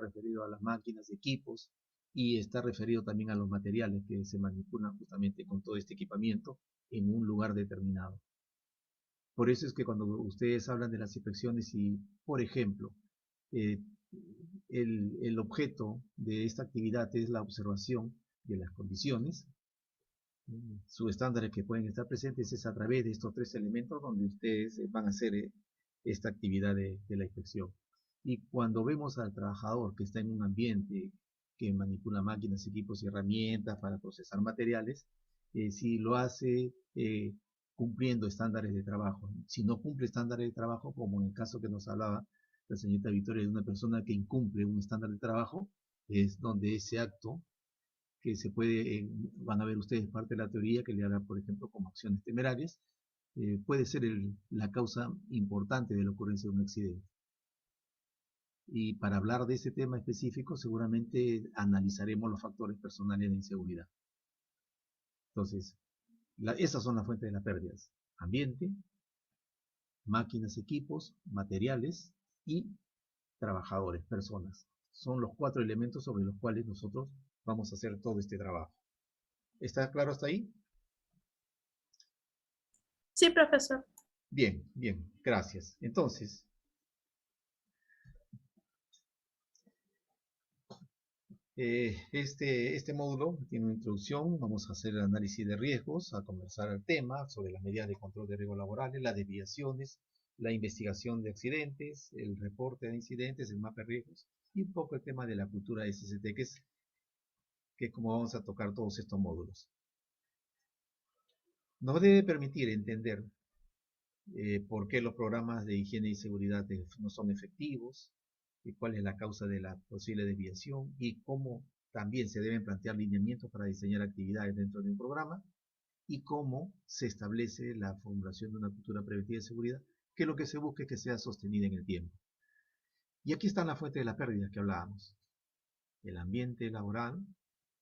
referido a las máquinas, equipos, y está referido también a los materiales que se manipulan justamente con todo este equipamiento en un lugar determinado. Por eso es que cuando ustedes hablan de las inspecciones y, por ejemplo, eh, el objeto de esta actividad es la observación de las condiciones, sus estándares que pueden estar presentes es a través de estos tres elementos donde ustedes van a hacer esta actividad de la inspección. Y cuando vemos al trabajador que está en un ambiente que manipula máquinas, equipos y herramientas para procesar materiales, si lo hace cumpliendo estándares de trabajo. Si no cumple estándares de trabajo, como en el caso que nos hablaba la señorita Victoria, de una persona que incumple un estándar de trabajo, es donde ese acto que se puede, van a ver ustedes parte de la teoría que le hará, por ejemplo, como acciones temerarias, puede ser la causa importante de la ocurrencia de un accidente. Y para hablar de ese tema específico, seguramente analizaremos los factores personales de inseguridad. Entonces, esas son las fuentes de las pérdidas: ambiente, máquinas, equipos, materiales y trabajadores, personas. Son los 4 elementos sobre los cuales nosotros vamos a hacer todo este trabajo. ¿Está claro hasta ahí? Sí, profesor. Bien, bien, gracias. Entonces, este módulo tiene una introducción. Vamos a hacer el análisis de riesgos, a conversar el tema sobre las medidas de control de riesgos laborales, las desviaciones, la investigación de accidentes, el reporte de incidentes, el mapa de riesgos y un poco el tema de la cultura SST, que es como vamos a tocar todos estos módulos. Nos debe permitir entender por qué los programas de higiene y seguridad no son efectivos, y cuál es la causa de la posible desviación y cómo también se deben plantear lineamientos para diseñar actividades dentro de un programa y cómo se establece la formulación de una cultura preventiva de seguridad, que lo que se busca es que sea sostenida en el tiempo. Y aquí están las fuentes de las pérdidas que hablábamos: el ambiente laboral,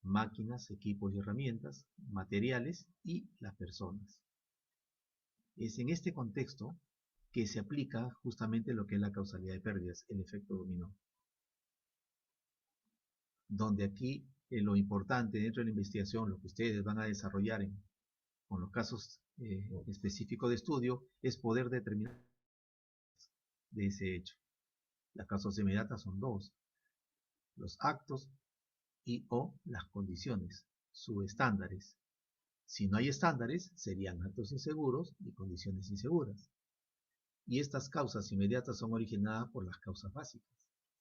máquinas, equipos y herramientas, materiales y las personas. Es en este contexto que se aplica justamente lo que es la causalidad de pérdidas, el efecto dominó. Donde aquí lo importante dentro de la investigación, lo que ustedes van a desarrollar con los casos específicos de estudio, es poder determinar de ese hecho. Las causas inmediatas son dos: los actos y o las condiciones, subestándares. Si no hay estándares, serían actos inseguros y condiciones inseguras. Y estas causas inmediatas son originadas por las causas básicas.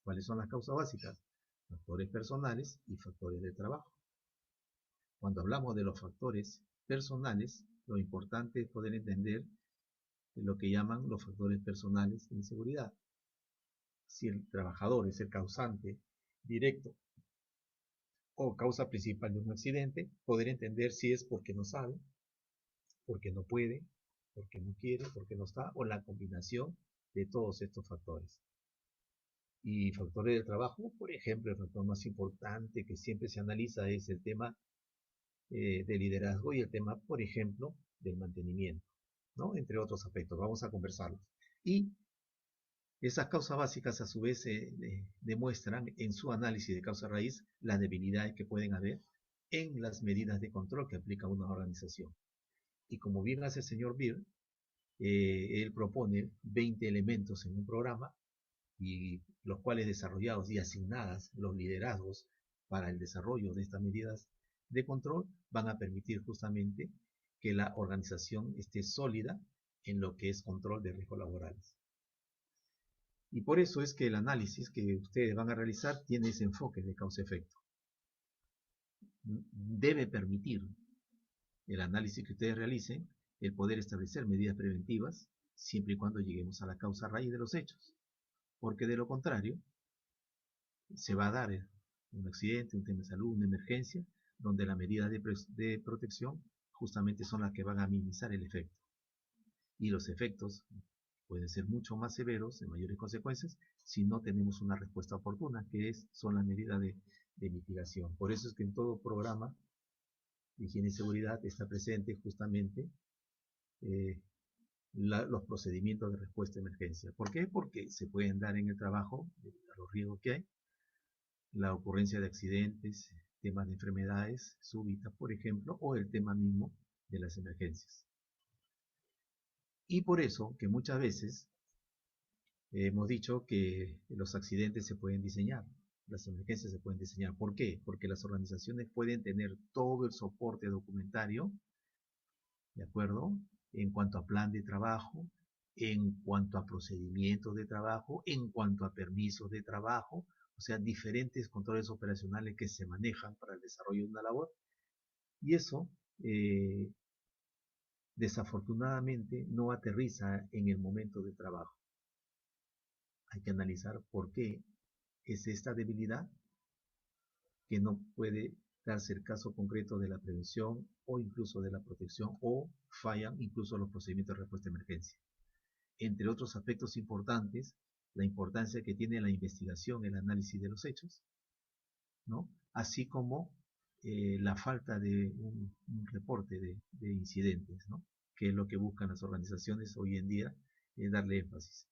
¿Cuáles son las causas básicas? Factores personales y factores de trabajo. Cuando hablamos de los factores personales, lo importante es poder entender lo que llaman los factores personales de inseguridad. Si el trabajador es el causante directo o causa principal de un accidente, poder entender si es porque no sabe, porque no puede, porque no quiere, porque no está, o la combinación de todos estos factores. Y factores de trabajo, por ejemplo, el factor más importante que siempre se analiza es el tema de liderazgo y el tema, por ejemplo, del mantenimiento, ¿no? Entre otros aspectos. Vamos a conversarlos. Y esas causas básicas a su vez demuestran en su análisis de causa raíz las debilidades que pueden haber en las medidas de control que aplica una organización. Y como bien hace el señor Beer, él propone 20 elementos en un programa, y los cuales desarrollados y asignadas los liderazgos para el desarrollo de estas medidas de control van a permitir justamente que la organización esté sólida en lo que es control de riesgos laborales. Y por eso es que el análisis que ustedes van a realizar tiene ese enfoque de causa-efecto. Debe permitir el análisis que ustedes realicen el poder establecer medidas preventivas siempre y cuando lleguemos a la causa raíz de los hechos, porque de lo contrario se va a dar un accidente, un tema de salud, una emergencia, donde las medidas de protección justamente son las que van a minimizar el efecto. Y los efectos pueden ser mucho más severos, de mayores consecuencias, si no tenemos una respuesta oportuna, que son las medidas de mitigación. Por eso es que en todo programa de higiene y seguridad está presente justamente los procedimientos de respuesta a emergencia. ¿Por qué? Porque se pueden dar en el trabajo, a los riesgos que hay, la ocurrencia de accidentes, temas de enfermedades súbitas, por ejemplo, o el tema mismo de las emergencias. Y por eso que muchas veces hemos dicho que los accidentes se pueden diseñar, las emergencias se pueden diseñar. ¿Por qué? Porque las organizaciones pueden tener todo el soporte documentario, ¿de acuerdo? En cuanto a plan de trabajo, en cuanto a procedimientos de trabajo, en cuanto a permisos de trabajo, o sea, diferentes controles operacionales que se manejan para el desarrollo de una labor. Y eso, desafortunadamente, no aterriza en el momento de trabajo. Hay que analizar por qué es esta debilidad que no puede darse el caso concreto de la prevención o incluso de la protección, o fallan incluso los procedimientos de respuesta a emergencia. Entre otros aspectos importantes, la importancia que tiene la investigación, el análisis de los hechos, ¿no? Así como la falta de un reporte de incidentes, ¿no? Que es lo que buscan las organizaciones hoy en día, darle énfasis.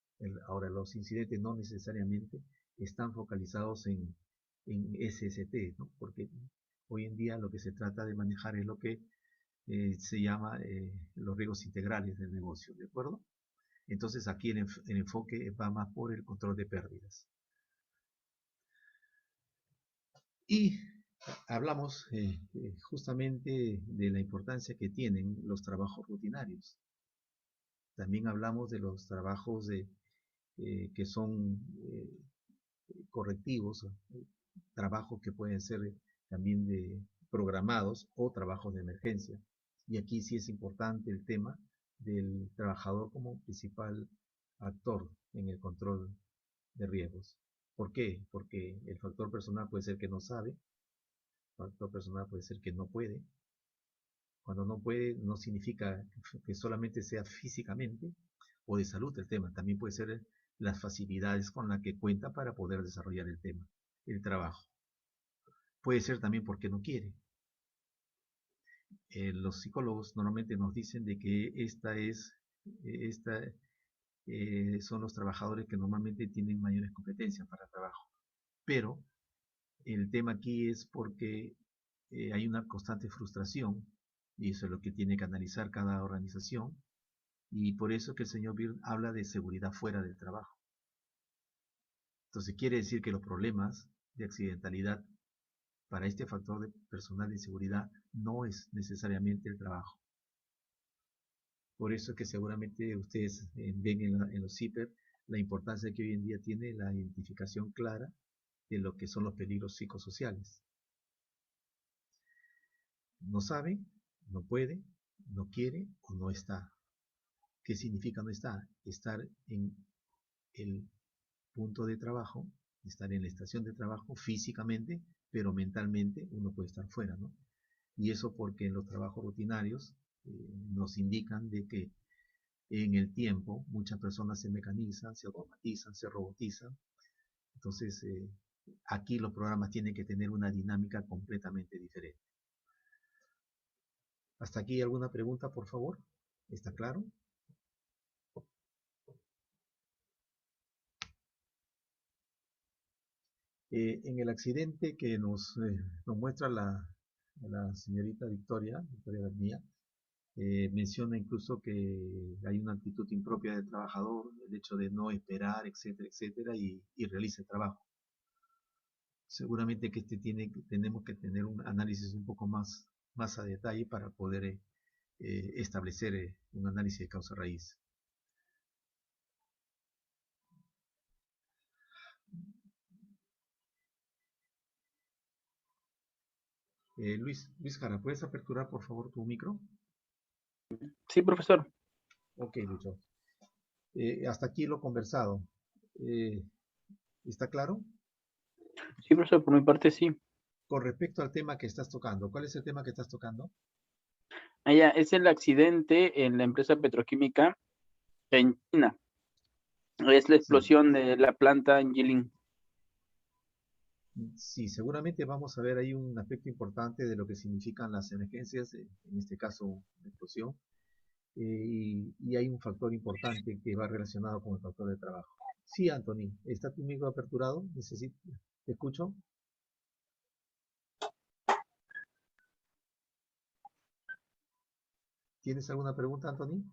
Ahora, los incidentes no necesariamente están focalizados en SST, ¿no? Porque hoy en día lo que se trata de manejar es lo que se llama los riesgos integrales del negocio, ¿de acuerdo? Entonces aquí el enfoque va más por el control de pérdidas. Y hablamos justamente de la importancia que tienen los trabajos rutinarios. También hablamos de los trabajos que son correctivos, trabajos que pueden ser también programados o trabajos de emergencia. Y aquí sí es importante el tema del trabajador como principal actor en el control de riesgos. ¿Por qué? Porque el factor personal puede ser que no sabe, el factor personal puede ser que no puede. Cuando no puede, no significa que solamente sea físicamente o de salud el tema, también puede ser las facilidades con las que cuenta para poder desarrollar el tema, el trabajo. Puede ser también porque no quiere. Los psicólogos normalmente nos dicen de que son los trabajadores que normalmente tienen mayores competencias para el trabajo. Pero el tema aquí es porque hay una constante frustración, y eso es lo que tiene que analizar cada organización, y por eso que el señor Byrne habla de seguridad fuera del trabajo. Entonces quiere decir que los problemas de accidentalidad para este factor de personal de seguridad no es necesariamente el trabajo. Por eso es que seguramente ustedes ven en los CIPER la importancia que hoy en día tiene la identificación clara de lo que son los peligros psicosociales. No sabe, no puede, no quiere o no está. ¿Qué significa no está? Estar en el punto de trabajo, estar en la estación de trabajo físicamente, pero mentalmente uno puede estar fuera, ¿no? Y eso porque en los trabajos rutinarios nos indican de que en el tiempo muchas personas se mecanizan, se automatizan, se robotizan. Entonces, aquí los programas tienen que tener una dinámica completamente diferente. ¿Hasta aquí alguna pregunta, por favor? ¿Está claro? En el accidente que nos muestra la señorita Victoria García, menciona incluso que hay una actitud impropia del trabajador, el hecho de no esperar, etcétera, etcétera, y realiza el trabajo. Seguramente que tenemos que tener un análisis un poco más a detalle para poder establecer un análisis de causa raíz. Luis Jara, ¿puedes aperturar por favor tu micro? Sí, profesor. Ok, Lucho. Hasta aquí lo conversado. ¿Está claro? Sí, profesor, por mi parte sí. Con respecto al tema que estás tocando, ¿cuál es el tema que estás tocando? Allá es el accidente en la empresa petroquímica en China. Es la Sí. explosión de la planta en Jilin. Sí, seguramente vamos a ver ahí un aspecto importante de lo que significan las emergencias, en este caso la explosión, y hay un factor importante que va relacionado con el factor de trabajo. Sí, Anthony, ¿está tu micro aperturado? Te escucho. ¿Tienes alguna pregunta, Anthony?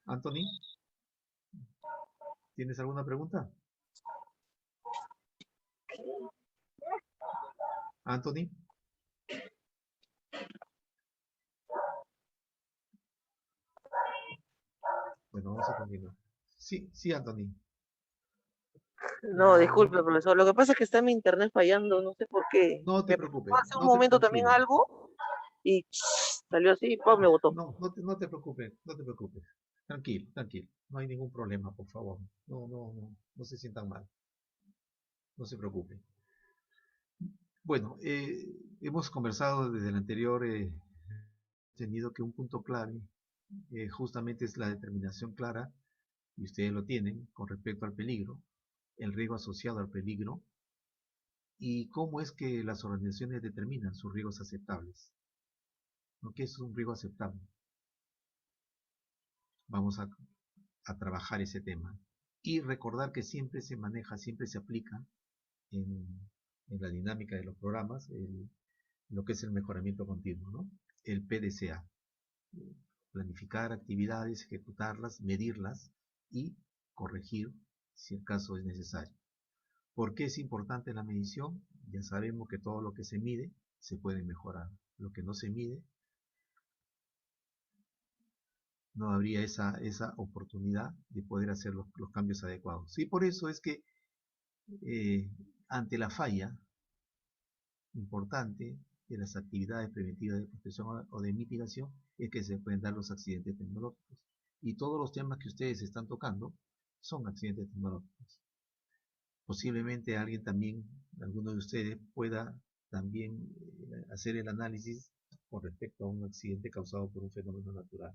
Anthony, ¿tienes alguna pregunta? Anthony. Bueno, vamos a continuar. Sí, sí, Anthony. No, disculpe, profesor. Lo que pasa es que está mi internet fallando, no sé por qué. No te Me preocupes, pasó hace un momento también tranquilo. algo y salió así y ¡pum! Me botó. No te preocupes, no te preocupes. Tranquilo, tranquilo. No hay ningún problema, por favor. No se sientan mal. No se preocupen. Bueno, hemos conversado desde el anterior, tenido que un punto clave justamente es la determinación clara, y ustedes lo tienen, con respecto al peligro, el riesgo asociado al peligro, y cómo es que las organizaciones determinan sus riesgos aceptables. ¿No? ¿Qué es un riesgo aceptable? Vamos a trabajar ese tema. Y recordar que siempre se maneja, siempre se aplica en, en la dinámica de los programas lo que es el mejoramiento continuo, ¿no? El PDCA. Planificar actividades, ejecutarlas, medirlas y corregir si el caso es necesario. ¿Por qué es importante la medición? Ya sabemos que todo lo que se mide se puede mejorar. Lo que no se mide, no habría esa oportunidad de poder hacer los cambios adecuados. Y por eso es que ante la falla importante de las actividades preventivas de protección o de mitigación es que se pueden dar los accidentes tecnológicos. Y todos los temas que ustedes están tocando son accidentes tecnológicos. Posiblemente alguien también, alguno de ustedes, pueda también hacer el análisis con respecto a un accidente causado por un fenómeno natural.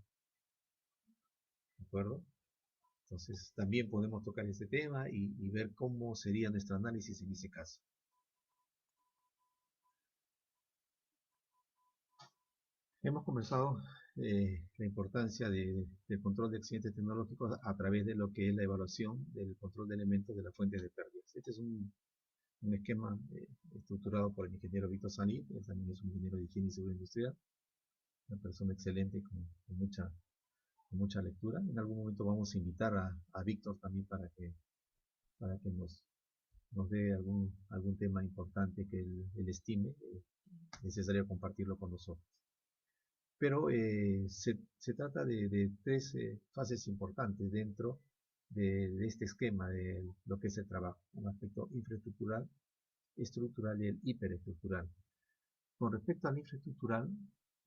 ¿De acuerdo? Entonces también podemos tocar ese tema y ver cómo sería nuestro análisis en ese caso. Hemos conversado la importancia del control de accidentes tecnológicos a través de lo que es la evaluación del control de elementos de las fuentes de pérdidas. Este es un esquema estructurado por el ingeniero Víctor Sanit, él también es un ingeniero de higiene y seguridad industrial, una persona excelente con mucha lectura. En algún momento vamos a invitar a Víctor también para que nos dé algún tema importante que él estime necesario compartirlo con nosotros. Pero se trata de tres fases importantes dentro de este esquema de lo que es el trabajo, un aspecto infraestructural, estructural y el hiperestructural. Con respecto al infraestructural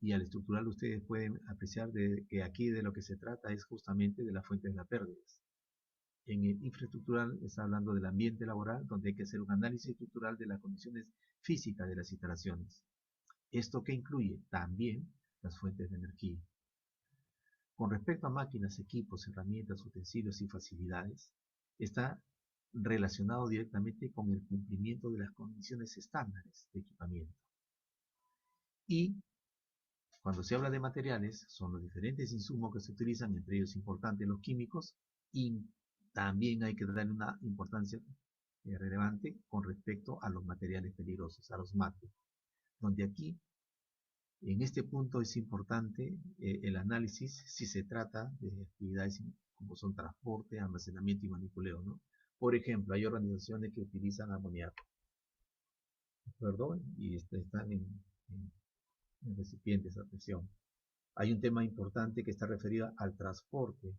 y al estructural, ustedes pueden apreciar que aquí de lo que se trata es justamente de las fuentes de las pérdidas. En el infraestructural está hablando del ambiente laboral, donde hay que hacer un análisis estructural de las condiciones físicas de las instalaciones. ¿Esto qué incluye? También las fuentes de energía. Con respecto a máquinas, equipos, herramientas, utensilios y facilidades, está relacionado directamente con el cumplimiento de las condiciones estándares de equipamiento. Y cuando se habla de materiales, son los diferentes insumos que se utilizan, entre ellos importantes los químicos, y también hay que darle una importancia relevante con respecto a los materiales peligrosos, a los MATE, donde aquí, en este punto es importante el análisis si se trata de actividades como son transporte, almacenamiento y manipuleo, ¿no? Por ejemplo, hay organizaciones que utilizan amoníaco, ¿de acuerdo? Y están en recipientes a presión. Hay un tema importante que está referido al transporte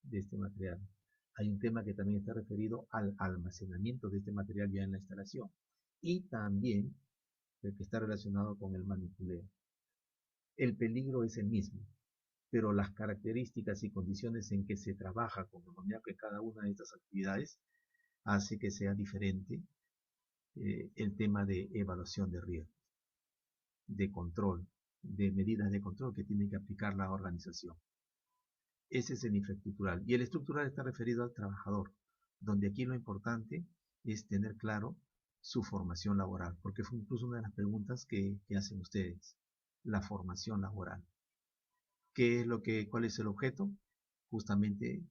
de este material. Hay un tema que también está referido al almacenamiento de este material ya en la instalación. Y también el que está relacionado con el manipuleo. El peligro es el mismo, pero las características y condiciones en que se trabaja con amoníaco en cada una de estas actividades hace que sea diferente el tema de evaluación de riesgo, de control, de medidas de control que tiene que aplicar la organización. Ese es el infraestructural. Y el estructural está referido al trabajador, donde aquí lo importante es tener claro su formación laboral, porque fue incluso una de las preguntas que hacen ustedes, la formación laboral. ¿Cuál es el objeto? Justamente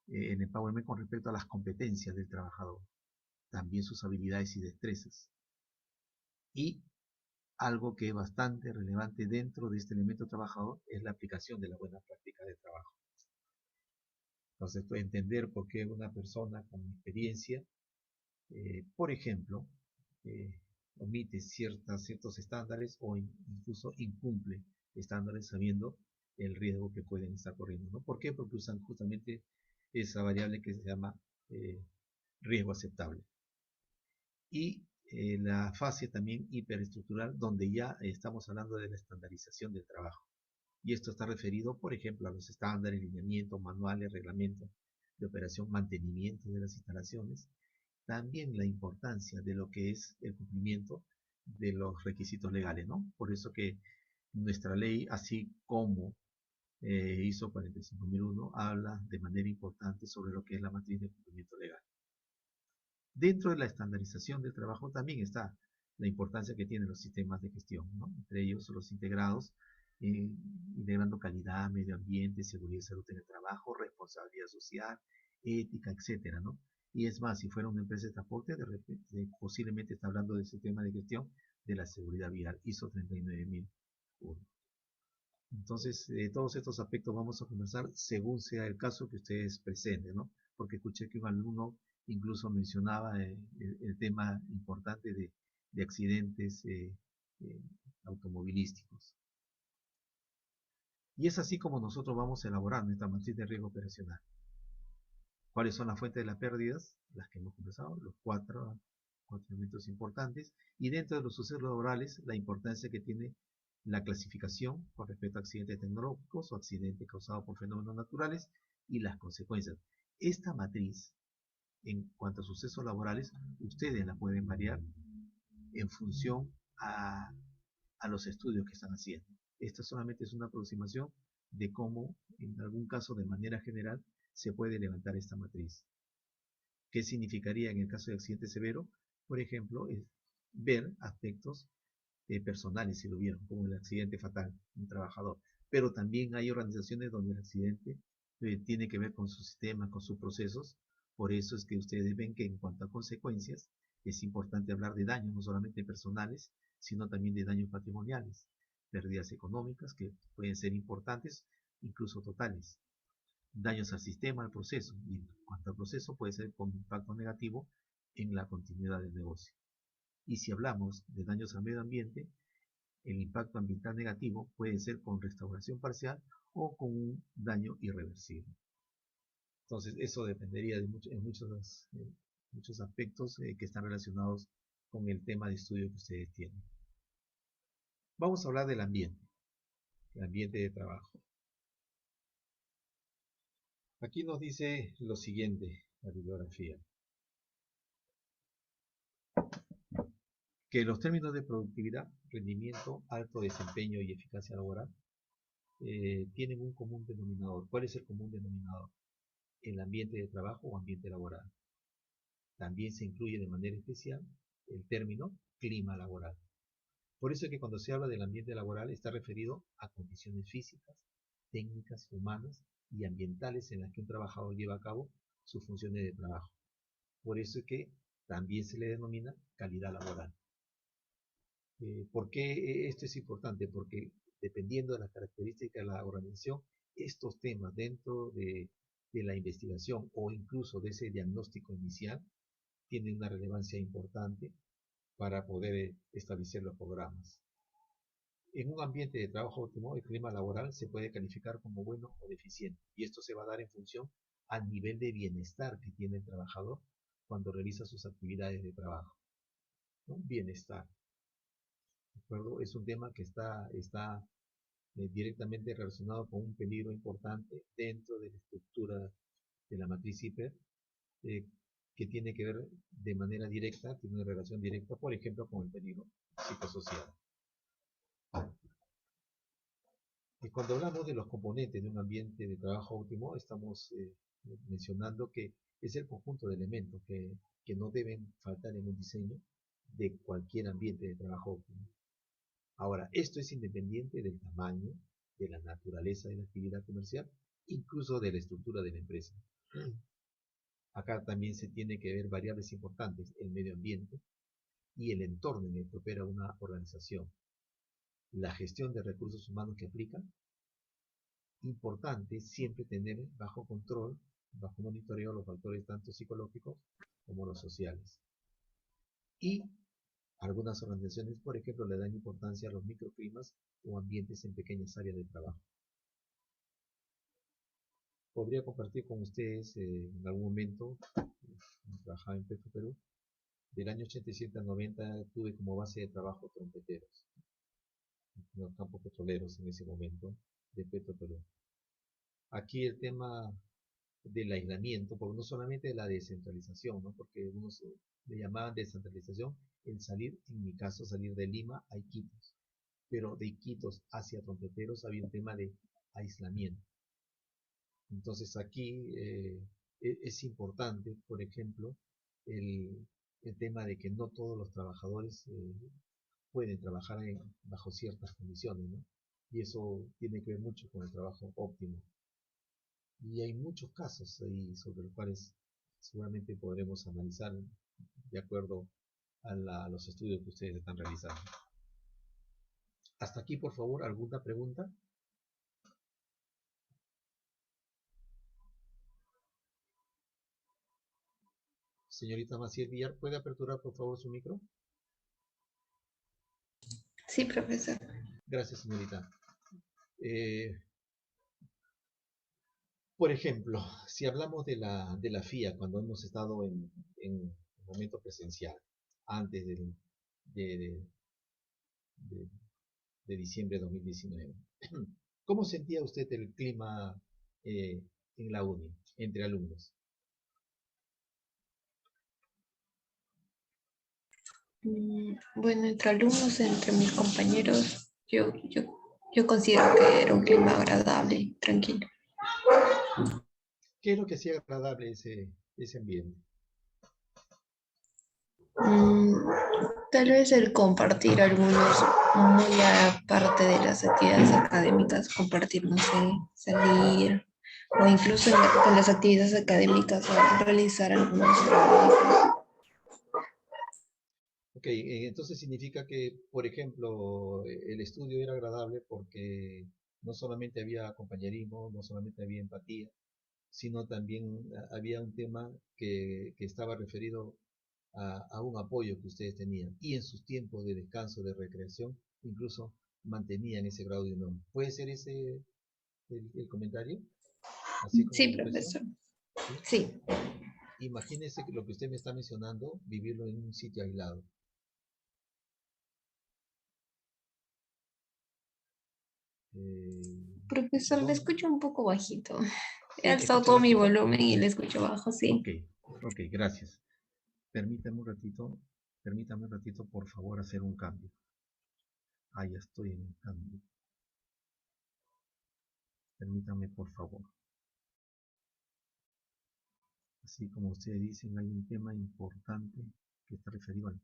en Empowerment con respecto a las competencias del trabajador. también sus habilidades y destrezas. Y algo que es bastante relevante dentro de este elemento trabajador es la aplicación de la buena práctica de trabajo. Entonces, puede entender por qué una persona con experiencia, por ejemplo, eh, omite ciertos estándares o incluso incumple estándares sabiendo el riesgo que pueden estar corriendo, ¿no? ¿Por qué? Porque usan justamente esa variable que se llama riesgo aceptable. Y la fase también hiperestructural, donde ya estamos hablando de la estandarización del trabajo. Y esto está referido, por ejemplo, a los estándares, lineamientos, manuales, reglamentos de operación, mantenimiento de las instalaciones. También la importancia de lo que es el cumplimiento de los requisitos legales, ¿no? Por eso que nuestra ley, así como ISO 45001, habla de manera importante sobre lo que es la matriz de cumplimiento legal. Dentro de la estandarización del trabajo también está la importancia que tienen los sistemas de gestión, ¿no? Entre ellos los integrados, integrando calidad, medio ambiente, seguridad y salud en el trabajo, responsabilidad social, ética, etcétera, ¿no? Y es más, si fuera una empresa de transporte, posiblemente está hablando del sistema de gestión de la seguridad vial, ISO 39001. Entonces, todos estos aspectos vamos a conversar según sea el caso que ustedes presenten, ¿no? Porque escuché que un alumno incluso mencionaba el tema importante de accidentes automovilísticos. Y es así como nosotros vamos a elaborar nuestra matriz de riesgo operacional. ¿Cuáles son las fuentes de las pérdidas? Las que hemos conversado, los cuatro elementos importantes. Y dentro de los sucesos laborales, la importancia que tiene la clasificación con respecto a accidentes tecnológicos o accidentes causados por fenómenos naturales y las consecuencias. Esta matriz, en cuanto a sucesos laborales, ustedes la pueden variar en función a los estudios que están haciendo. Esta solamente es una aproximación de cómo, en algún caso de manera general, se puede levantar esta matriz. ¿Qué significaría en el caso de accidente severo? Por ejemplo, es ver aspectos personales, si lo vieron, como el accidente fatal, un trabajador. Pero también hay organizaciones donde el accidente tiene que ver con su sistema, con sus procesos. Por eso es que ustedes ven que en cuanto a consecuencias, es importante hablar de daños, no solamente personales, sino también de daños patrimoniales, pérdidas económicas que pueden ser importantes, incluso totales, daños al sistema, al proceso, y en cuanto al proceso puede ser con impacto negativo en la continuidad del negocio. Y si hablamos de daños al medio ambiente, el impacto ambiental negativo puede ser con restauración parcial o con un daño irreversible. Entonces, eso dependería de muchos aspectos que están relacionados con el tema de estudio que ustedes tienen. Vamos a hablar del ambiente de trabajo. Aquí nos dice lo siguiente, la bibliografía. Que los términos de productividad, rendimiento, alto desempeño y eficacia laboral tienen un común denominador. ¿Cuál es el común denominador? El ambiente de trabajo o ambiente laboral. También se incluye de manera especial el término clima laboral. Por eso es que cuando se habla del ambiente laboral está referido a condiciones físicas, técnicas, humanas y ambientales en las que un trabajador lleva a cabo sus funciones de trabajo. Por eso es que también se le denomina calidad laboral. ¿Por qué esto es importante? Porque dependiendo de las características de la organización, estos temas dentro de la investigación o incluso de ese diagnóstico inicial tienen una relevancia importante para poder establecer los programas. En un ambiente de trabajo óptimo, el clima laboral se puede calificar como bueno o deficiente, y esto se va a dar en función al nivel de bienestar que tiene el trabajador cuando realiza sus actividades de trabajo, ¿no? Bienestar. ¿De acuerdo? Es un tema que está directamente relacionado con un peligro importante dentro de la estructura de la matriz hiper, que tiene que ver de manera directa, tiene una relación directa, por ejemplo, con el peligro psicosocial. Y cuando hablamos de los componentes de un ambiente de trabajo óptimo, estamos mencionando que es el conjunto de elementos que no deben faltar en un diseño de cualquier ambiente de trabajo óptimo. Ahora, esto es independiente del tamaño, de la naturaleza de la actividad comercial, incluso de la estructura de la empresa. Acá también se tiene que ver variables importantes, el medio ambiente y el entorno en el que opera una organización. La gestión de recursos humanos que aplica, importante siempre tener bajo control, bajo monitoreo los factores tanto psicológicos como los sociales. Y algunas organizaciones, por ejemplo, le dan importancia a los microclimas o ambientes en pequeñas áreas de trabajo. Podría compartir con ustedes en algún momento, trabajaba en Petro Perú, del año 87 al 90 tuve como base de trabajo trompeteros, en los campos petroleros en ese momento de Petro Perú. Aquí el tema del aislamiento, porque no solamente de la descentralización, ¿no? Porque unos le llamaban descentralización el salir, en mi caso, salir de Lima a Iquitos, pero de Iquitos hacia Trompeteros había un tema de aislamiento. Entonces aquí es importante, por ejemplo, el tema de que no todos los trabajadores pueden trabajar bajo ciertas condiciones, ¿no? Y eso tiene que ver mucho con el trabajo óptimo. Y hay muchos casos ahí sobre los cuales seguramente podremos analizar de acuerdo a los estudios que ustedes están realizando. Hasta aquí, por favor, ¿alguna pregunta? Señorita Maciel Villar, ¿puede aperturar por favor su micro? Sí, profesor. Gracias, señorita. Por ejemplo, si hablamos de la FIA, cuando hemos estado en momento presencial, antes de, de diciembre de 2019, ¿cómo sentía usted el clima en la UNI, entre alumnos? Bueno, entre alumnos, entre mis compañeros, yo considero que era un clima agradable, tranquilo. ¿Qué es lo que hacía agradable ese ambiente? Tal vez el compartir algunos, muy aparte de las actividades académicas, compartir, no sé, salir, o incluso con las actividades académicas o realizar algunos trabajos. Ok, entonces significa que, por ejemplo, el estudio era agradable porque no solamente había compañerismo, no solamente había empatía, sino también había un tema que estaba referido a un apoyo que ustedes tenían y en sus tiempos de descanso, de recreación, incluso mantenían ese grado de unión. ¿Puede ser ese el comentario? Así como Sí, la impresión. profesor. ¿Sí? Sí. Imagínese que lo que usted me está mencionando, vivirlo en un sitio aislado. Profesor, le ¿Dónde? escucho un poco bajito. He ¿Sí? alzado ¿Escucha todo mi bajito? volumen y le escucho bajo, sí. Ok, ok, gracias. Permítame un ratito, por favor, hacer un cambio. Ah, ya estoy en el cambio. Permítame, por favor. Así como ustedes dicen, hay un tema importante que está referido al...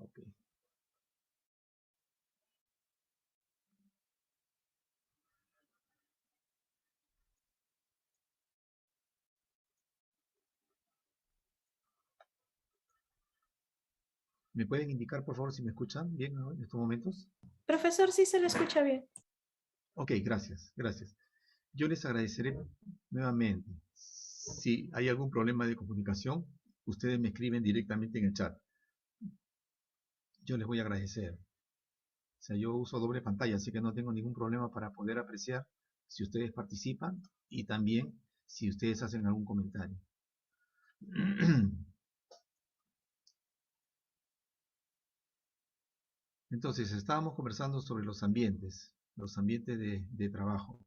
Ok. ¿Me pueden indicar, por favor, si me escuchan bien ahora, en estos momentos? Profesor, sí se le escucha bien. Ok, gracias, gracias. Yo les agradeceré nuevamente. Si hay algún problema de comunicación, ustedes me escriben directamente en el chat. Yo les voy a agradecer. O sea, yo uso doble pantalla, así que no tengo ningún problema para poder apreciar si ustedes participan y también si ustedes hacen algún comentario. Entonces, estábamos conversando sobre los ambientes de trabajo.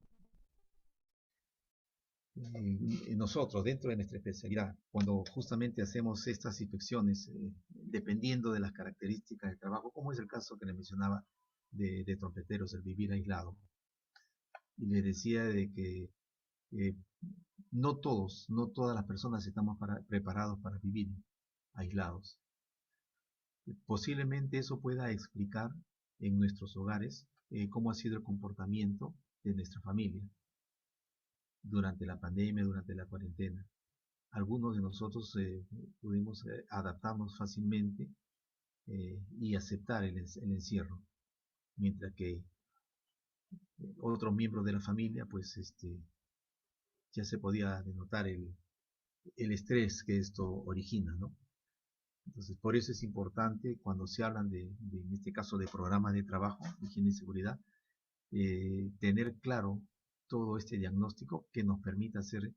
Nosotros, dentro de nuestra especialidad, cuando justamente hacemos estas inspecciones, dependiendo de las características del trabajo, como es el caso que le mencionaba de trompeteros, el vivir aislado. Y les decía de que eh, no todas las personas estamos preparados para vivir aislados. Posiblemente eso pueda explicar en nuestros hogares cómo ha sido el comportamiento de nuestra familia durante la pandemia, durante la cuarentena. Algunos de nosotros pudimos adaptarnos fácilmente y aceptar el encierro, mientras que otros miembros de la familia, pues ya se podía denotar el estrés que esto origina, ¿no? Entonces, por eso es importante cuando se hablan en este caso, de programas de trabajo, higiene y seguridad, tener claro todo este diagnóstico que nos permita hacer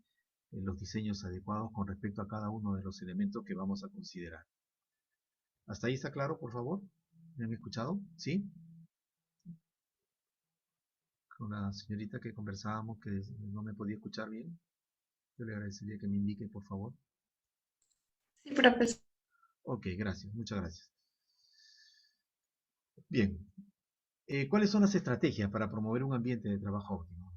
los diseños adecuados con respecto a cada uno de los elementos que vamos a considerar. ¿Hasta ahí está claro, por favor? ¿Me han escuchado? ¿Sí? Con la señorita que conversábamos que no me podía escuchar bien, yo le agradecería que me indique, por favor. Sí, profesor. Ok, gracias, muchas gracias. Bien, ¿cuáles son las estrategias para promover un ambiente de trabajo óptimo?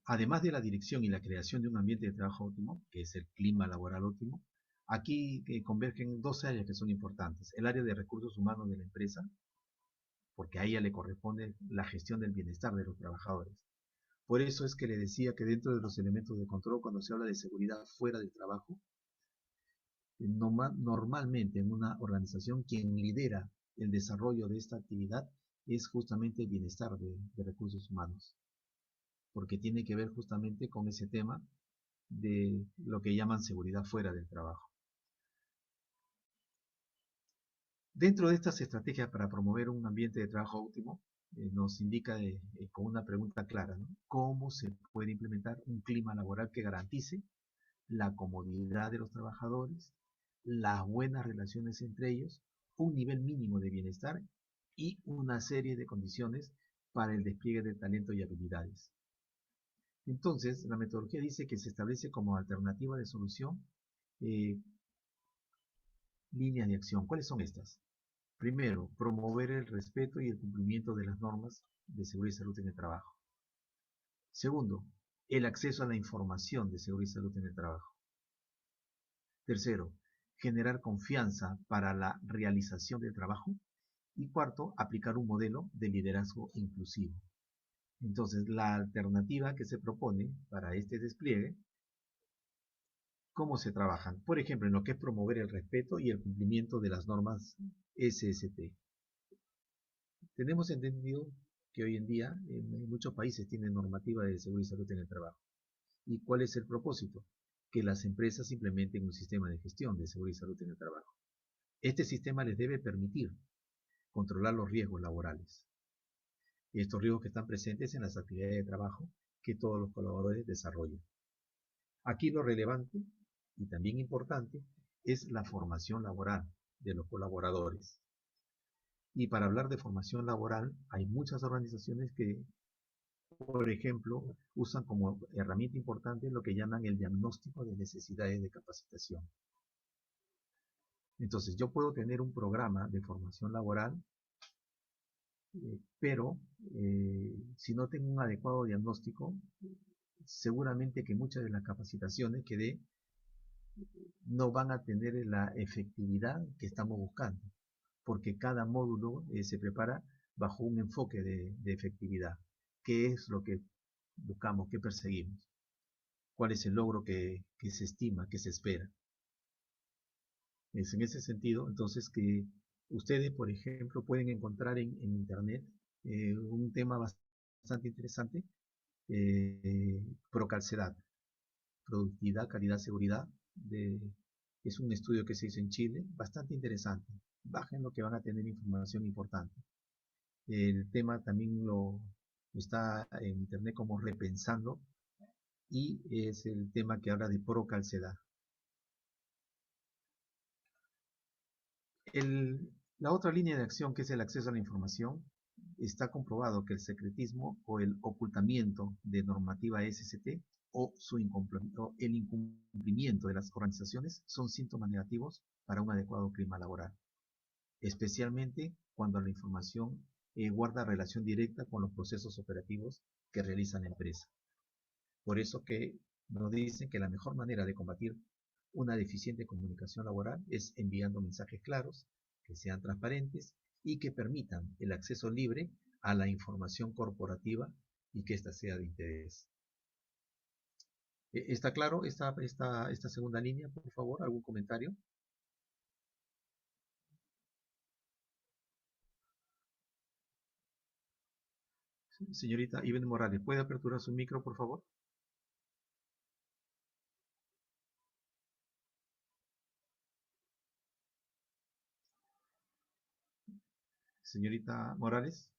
Además de la dirección y la creación de un ambiente de trabajo óptimo, que es el clima laboral óptimo, aquí convergen dos áreas que son importantes. El área de recursos humanos de la empresa, porque a ella le corresponde la gestión del bienestar de los trabajadores. Por eso es que le decía que dentro de los elementos de control, cuando se habla de seguridad fuera del trabajo, normalmente en una organización quien lidera el desarrollo de esta actividad es justamente el bienestar de recursos humanos, porque tiene que ver justamente con ese tema de lo que llaman seguridad fuera del trabajo. Dentro de estas estrategias para promover un ambiente de trabajo óptimo, nos indica con una pregunta clara, ¿no? ¿Cómo se puede implementar un clima laboral que garantice la comodidad de los trabajadores, las buenas relaciones entre ellos, un nivel mínimo de bienestar y una serie de condiciones para el despliegue de talento y habilidades? Entonces, la metodología dice que se establece como alternativa de solución líneas de acción. ¿Cuáles son estas? Primero, promover el respeto y el cumplimiento de las normas de seguridad y salud en el trabajo. Segundo, el acceso a la información de seguridad y salud en el trabajo. Tercero, generar confianza para la realización del trabajo. Y cuarto, aplicar un modelo de liderazgo inclusivo. Entonces, la alternativa que se propone para este despliegue, ¿cómo se trabajan? Por ejemplo, en lo que es promover el respeto y el cumplimiento de las normas SST. Tenemos entendido que hoy en día en muchos países tienen normativa de seguridad y salud en el trabajo. ¿Y cuál es el propósito? Que las empresas implementen un sistema de gestión de seguridad y salud en el trabajo. Este sistema les debe permitir controlar los riesgos laborales. Estos riesgos que están presentes en las actividades de trabajo que todos los colaboradores desarrollan. Aquí lo relevante y también importante es la formación laboral de los colaboradores. Y para hablar de formación laboral, hay muchas organizaciones que, por ejemplo, usan como herramienta importante lo que llaman el diagnóstico de necesidades de capacitación. Entonces, yo puedo tener un programa de formación laboral, pero si no tengo un adecuado diagnóstico, seguramente que muchas de las capacitaciones que dé no van a tener la efectividad que estamos buscando, porque cada módulo se prepara bajo un enfoque de efectividad. ¿Qué es lo que buscamos, qué perseguimos? ¿Cuál es el logro que se estima, que se espera? Es en ese sentido, entonces, que ustedes, por ejemplo, pueden encontrar en internet un tema bastante interesante, Procalcedad, Productividad, Calidad, Seguridad, es un estudio que se hizo en Chile, bastante interesante. Bajen lo que van a tener información importante. El tema también lo está en internet como Repensando, y es el tema que habla de Procalcedad. La otra línea de acción, que es el acceso a la información, está comprobado que el secretismo o el ocultamiento de normativa SST o el incumplimiento de las organizaciones son síntomas negativos para un adecuado clima laboral, especialmente cuando la información guarda relación directa con los procesos operativos que realiza la empresa. Por eso que nos dicen que la mejor manera de combatir una deficiente comunicación laboral es enviando mensajes claros, que sean transparentes y que permitan el acceso libre a la información corporativa y que ésta sea de interés. ¿Está claro esta segunda línea, por favor? ¿Algún comentario? Señorita Iván Morales, ¿puede aperturar su micro, por favor? Señorita Morales,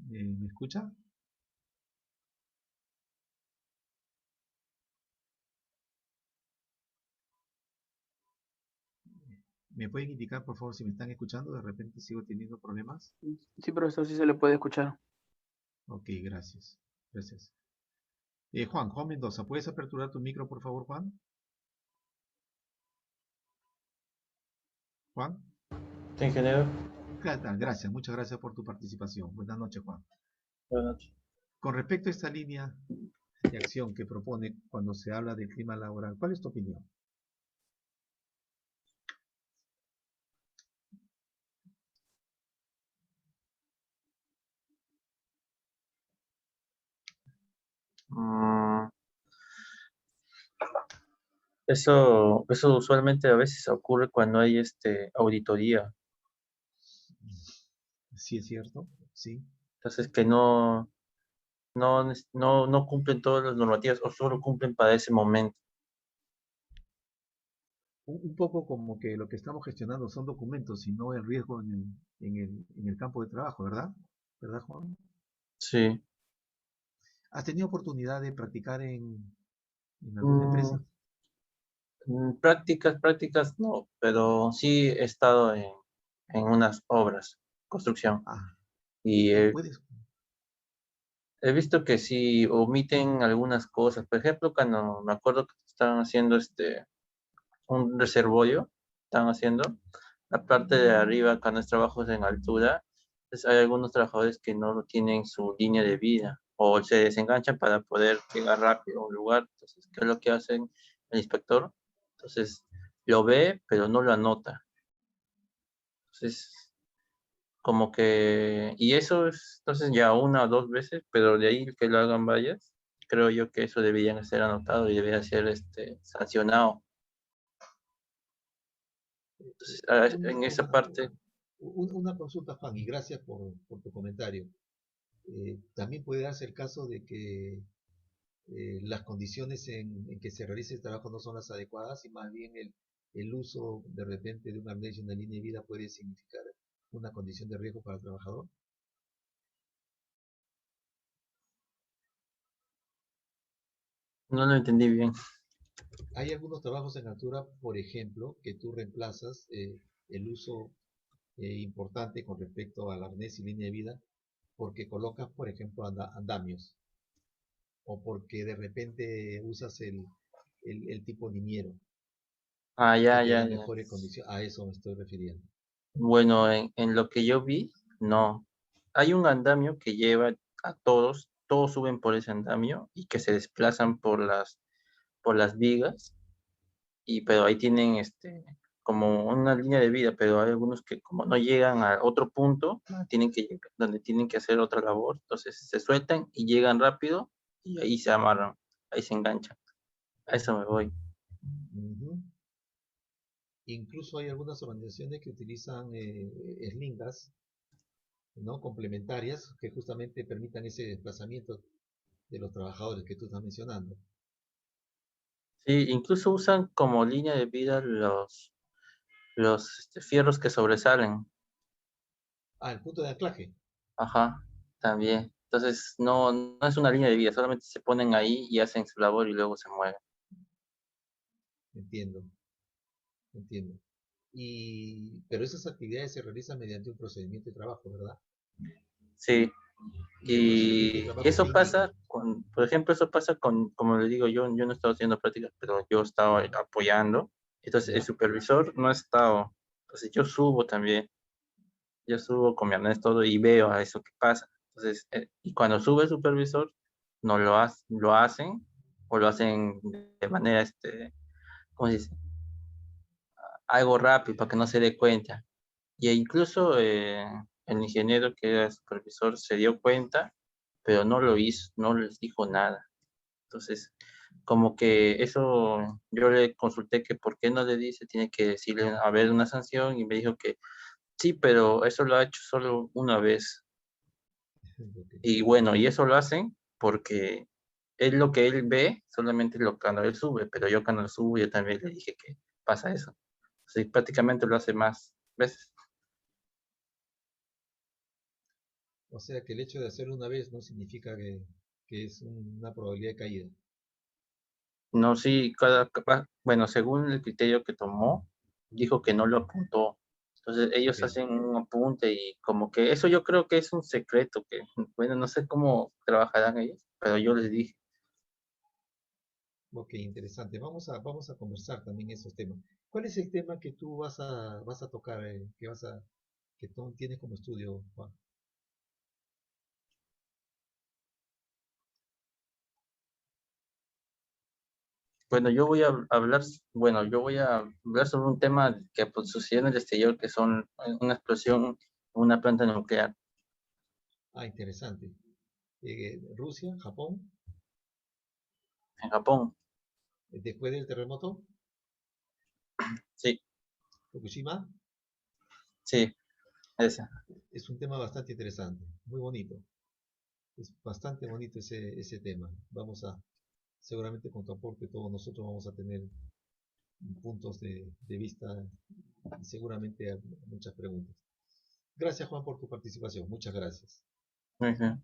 ¿me escucha? ¿Me pueden indicar, por favor, si me están escuchando? De repente sigo teniendo problemas. Sí, profesor, sí se le puede escuchar. Ok, gracias. Gracias. Juan Mendoza, ¿puedes aperturar tu micro, por favor, Juan? Juan. Sí, ingeniero. Gracias, muchas gracias por tu participación. Buenas noches, Juan. Buenas noches. Con respecto a esta línea de acción que propone cuando se habla del clima laboral, ¿cuál es tu opinión? Mm, eso usualmente a veces ocurre cuando hay auditoría. Sí, es cierto, sí. Entonces que no cumplen todas las normativas o solo cumplen para ese momento. Un poco como que lo que estamos gestionando son documentos y no el riesgo en el campo de trabajo, ¿verdad? ¿Verdad, Juan? Sí. ¿Has tenido oportunidad de practicar en alguna Mm, empresa? prácticas no, pero sí he estado en unas obras, construcción. Ah, Y puedes. he visto que sí omiten algunas cosas. Por ejemplo, cuando me acuerdo que estaban haciendo un reservorio, estaban haciendo la parte de arriba, cuando es trabajos en altura, pues hay algunos trabajadores que no tienen su línea de vida o se desenganchan para poder llegar rápido a un lugar. Entonces, ¿qué es lo que hacen el inspector? Entonces, lo ve, pero no lo anota. Entonces, como que, y eso es, entonces ya una o dos veces, pero de ahí que lo hagan varias, creo yo que eso deberían ser anotado y debería ser sancionado. Entonces, en esa parte, Una consulta, Juan, y gracias por tu comentario. También puede darse el caso de que las condiciones en que se realice el trabajo no son las adecuadas y más bien el uso de repente de un arnés y una línea de vida puede significar una condición de riesgo para el trabajador. no lo entendí bien. Hay algunos trabajos en altura, por ejemplo, que tú reemplazas el uso importante con respecto al arnés y línea de vida porque colocas, por ejemplo, andamios o porque de repente usas el tipo liniero Ah, que ya, te da ya, ya. mejores condiciones. A eso me estoy refiriendo. Bueno, en lo que yo vi, no. Hay un andamio que lleva a todos suben por ese andamio y que se desplazan por las vigas, pero ahí tienen como una línea de vida, pero hay algunos que como no llegan a otro punto, donde tienen que hacer otra labor, entonces se sueltan y llegan rápido y ahí se amarran, ahí se enganchan. A eso me voy. Ujú. Incluso hay algunas organizaciones que utilizan slingas, ¿no? Complementarias que justamente permitan ese desplazamiento de los trabajadores que tú estás mencionando. Sí, incluso usan como línea de vida los fierros que sobresalen. Ah, el punto de anclaje. Ajá, también. Entonces, no es una línea de vida, solamente se ponen ahí y hacen su labor y luego se mueven. Entiendo, entiendo. Pero esas actividades se realizan mediante un procedimiento de trabajo, ¿verdad? Sí, Y el procedimiento de y trabajo eso que indica. pasa por ejemplo, eso pasa como le digo, yo no he estado haciendo prácticas, pero yo he estado apoyando. Entonces, el ¿Ya? supervisor no ha estado. Entonces, yo subo también. Yo subo con mi arnés todo y veo a eso que pasa. Entonces, y cuando sube el supervisor, no lo hacen o lo hacen de manera, ¿cómo se dice? Algo rápido para que no se dé cuenta. Y incluso el ingeniero que era supervisor se dio cuenta, pero no lo hizo, no les dijo nada. Entonces, como que eso yo le consulté que por qué no le dice, tiene que decirle haber una sanción y me dijo que sí, pero eso lo ha hecho solo una vez. Y bueno, y eso lo hacen porque es lo que él ve, solamente lo cuando él sube, pero yo cuando subo yo también le dije que pasa eso. Sí, prácticamente lo hace más veces. O sea que el hecho de hacerlo una vez no significa que es una probabilidad de caída. No, sí, bueno, según el criterio que tomó, dijo que no lo apuntó. Entonces ellos Ok, hacen un apunte y como que eso yo creo que es un secreto que, bueno, no sé cómo trabajarán ellos, pero yo les dije. ok, interesante. Vamos a conversar también esos temas. ¿Cuál es el tema que tú vas a tocar, que tú tienes como estudio, Juan? Bueno, yo voy a hablar, bueno, yo voy a hablar sobre un tema que pues, sucedió en el exterior, que son una explosión en una planta nuclear Ah, interesante. Rusia, Japón, en Japón. después del terremoto, Sí, Fukushima, sí, esa. es un tema bastante interesante, muy bonito. Es bastante bonito ese tema. Seguramente con tu aporte todos nosotros vamos a tener puntos de vista y seguramente muchas preguntas. Gracias Juan por tu participación, muchas gracias. Ujú.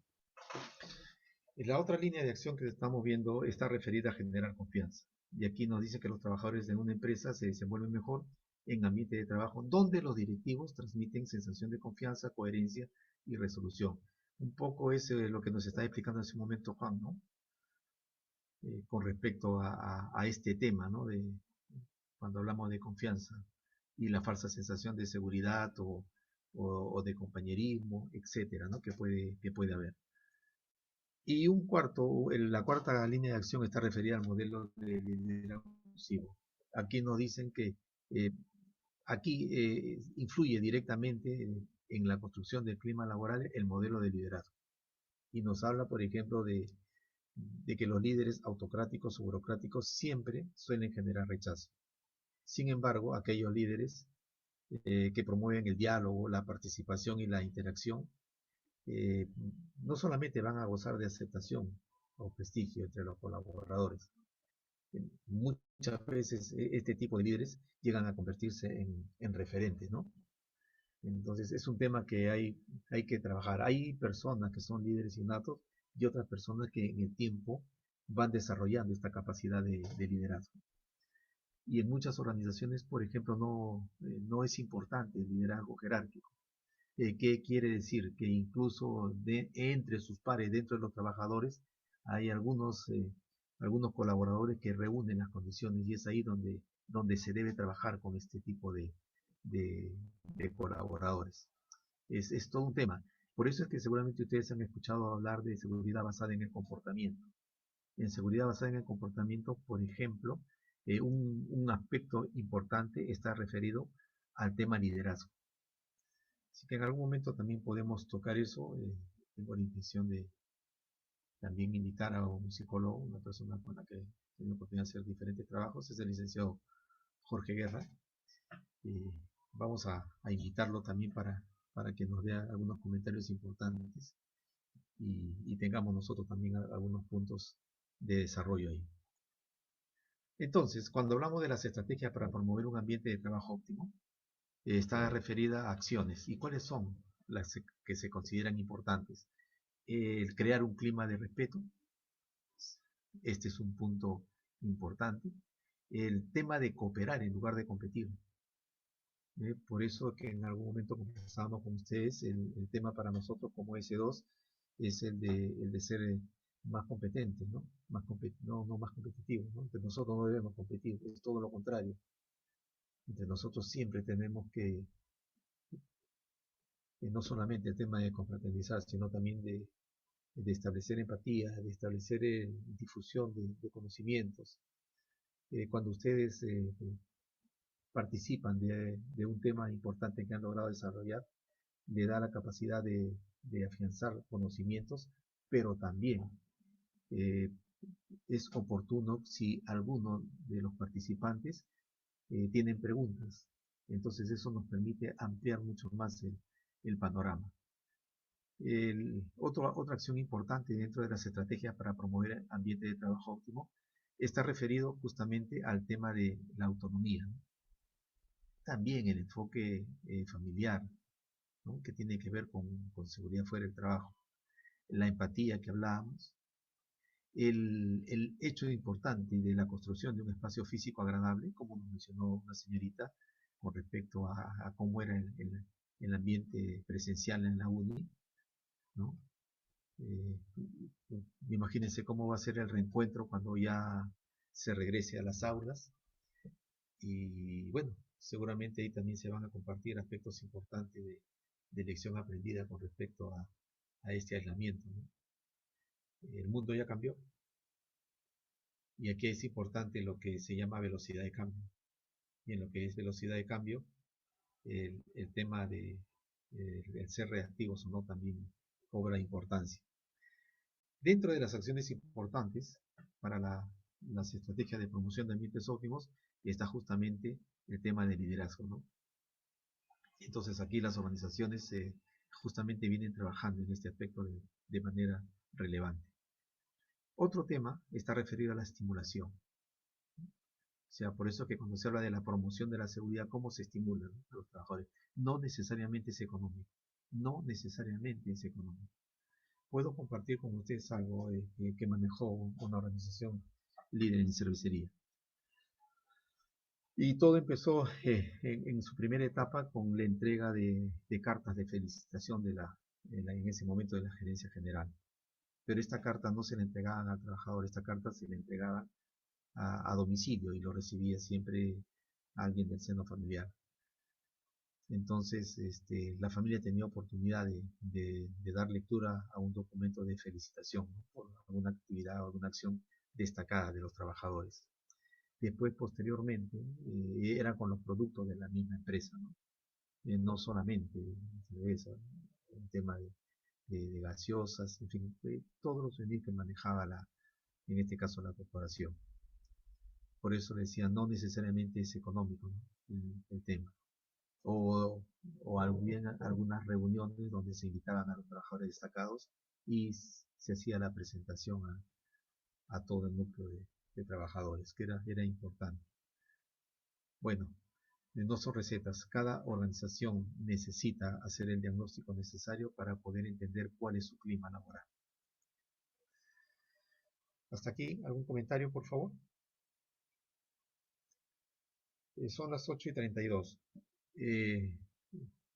Y la otra línea de acción que estamos viendo está referida a generar confianza. Y aquí nos dice que los trabajadores de una empresa se desenvuelven mejor en ambiente de trabajo donde los directivos transmiten sensación de confianza, coherencia y resolución. Un poco es lo que nos está explicando en ese momento Juan, ¿no? Con respecto a este tema, ¿no? Cuando hablamos de confianza y la falsa sensación de seguridad o de compañerismo, etcétera, ¿no? Que puede haber. Y la cuarta línea de acción está referida al modelo de liderazgo inclusivo. Aquí nos dicen que eh, aquí influye directamente en la construcción del clima laboral el modelo de liderazgo. Y nos habla, por ejemplo, de que los líderes autocráticos o burocráticos siempre suelen generar rechazo. Sin embargo, aquellos líderes que promueven el diálogo, la participación y la interacción, eh, no solamente van a gozar de aceptación o prestigio entre los colaboradores, muchas veces este tipo de líderes llegan a convertirse en referentes, ¿no? Entonces es un tema que hay que trabajar. Hay personas que son líderes innatos y otras personas que en el tiempo van desarrollando esta capacidad de liderazgo. Y en muchas organizaciones, por ejemplo, no es importante el liderazgo jerárquico. ¿Qué quiere decir? Que incluso entre sus pares, dentro de los trabajadores, hay algunos colaboradores que reúnen las condiciones y es ahí donde se debe trabajar con este tipo de, de colaboradores. Es todo un tema. Por eso es que seguramente ustedes han escuchado hablar de seguridad basada en el comportamiento. En seguridad basada en el comportamiento, por ejemplo, un aspecto importante está referido al tema liderazgo. Así que en algún momento también podemos tocar eso. Tengo la intención de también invitar a un psicólogo, una persona con la que tengo la oportunidad de hacer diferentes trabajos, es el licenciado Jorge Guerra. Vamos a invitarlo también para que nos dé algunos comentarios importantes y tengamos nosotros también algunos puntos de desarrollo ahí. Entonces, cuando hablamos de las estrategias para promover un ambiente de trabajo óptimo, está referida a acciones. ¿Y cuáles son las que se consideran importantes? El crear un clima de respeto, este es un punto importante. El tema de cooperar en lugar de competir. Por eso que en algún momento conversábamos con ustedes, el tema para nosotros como S2 es el de ser más competentes, ¿no? No más competitivos, ¿no? Entre nosotros no debemos competir, es todo lo contrario. Entre nosotros siempre tenemos que no solamente el tema de confraternizar, sino también de establecer empatía, de establecer difusión de conocimientos. Cuando ustedes participan de un tema importante que han logrado desarrollar, le da la capacidad de afianzar conocimientos, pero también es oportuno si alguno de los participantes tienen preguntas. Entonces eso nos permite ampliar mucho más el panorama. Otra acción importante dentro de las estrategias para promover el ambiente de trabajo óptimo está referido justamente al tema de la autonomía. También el enfoque familiar, ¿no? Que tiene que ver con seguridad fuera del trabajo. La empatía que hablábamos. El hecho importante de la construcción de un espacio físico agradable, como nos mencionó una señorita, con respecto a cómo era el ambiente presencial en la UNI, ¿no? Imagínense cómo va a ser el reencuentro cuando ya se regrese a las aulas. Y bueno, seguramente ahí también se van a compartir aspectos importantes de lección aprendida con respecto a este aislamiento, ¿no? El mundo ya cambió. Y aquí es importante lo que se llama velocidad de cambio. Y en lo que es velocidad de cambio, el tema de el ser reactivos o no también cobra importancia. Dentro de las acciones importantes para las estrategias de promoción de ambientes óptimos está justamente el tema del liderazgo, ¿no? Entonces aquí las organizaciones justamente vienen trabajando en este aspecto de manera relevante. Otro tema está referido a la estimulación. O sea, por eso que cuando se habla de la promoción de la seguridad, ¿cómo se estimulan a los trabajadores? No necesariamente es económico. No necesariamente es económico. Puedo compartir con ustedes algo que manejó una organización líder en cervecería. Y todo empezó en su primera etapa con la entrega de cartas de felicitación en ese momento de la gerencia general. Pero esta carta no se le entregaban al trabajador, esta carta se le entregaba a domicilio y lo recibía siempre alguien del seno familiar. Entonces la familia tenía oportunidad de dar lectura a un documento de felicitación, ¿no? Por alguna actividad o alguna acción destacada de los trabajadores. Después, posteriormente, era con los productos de la misma empresa, ¿no? No solamente cerveza, el tema de gaseosas, en fin, todos los beneficios que manejaba en este caso la corporación. Por eso le decía, no necesariamente es económico, ¿no? el tema. O algunas reuniones donde se invitaban a los trabajadores destacados y se hacía la presentación a todo el núcleo de trabajadores, que era importante. Bueno, no son recetas, cada organización necesita hacer el diagnóstico necesario para poder entender cuál es su clima laboral. Hasta aquí, ¿algún comentario, por favor? Son las 8:32.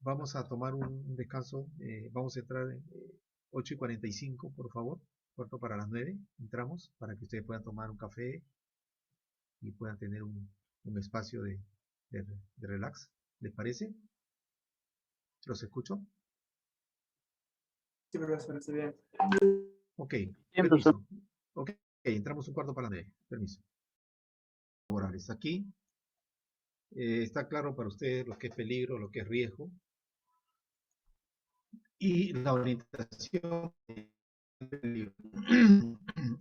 Vamos a tomar un descanso. Vamos a entrar en 8:45, por favor. Cuarto para las 9. Entramos para que ustedes puedan tomar un café y puedan tener un espacio de relax. ¿Les parece? ¿Los escucho? Sí, profesor, está bien. Ok, Bien, permiso. Ok, entramos un cuarto para las 9. Permiso. Laborales. Aquí está claro para ustedes lo que es peligro, lo que es riesgo. Y la orientación peligro.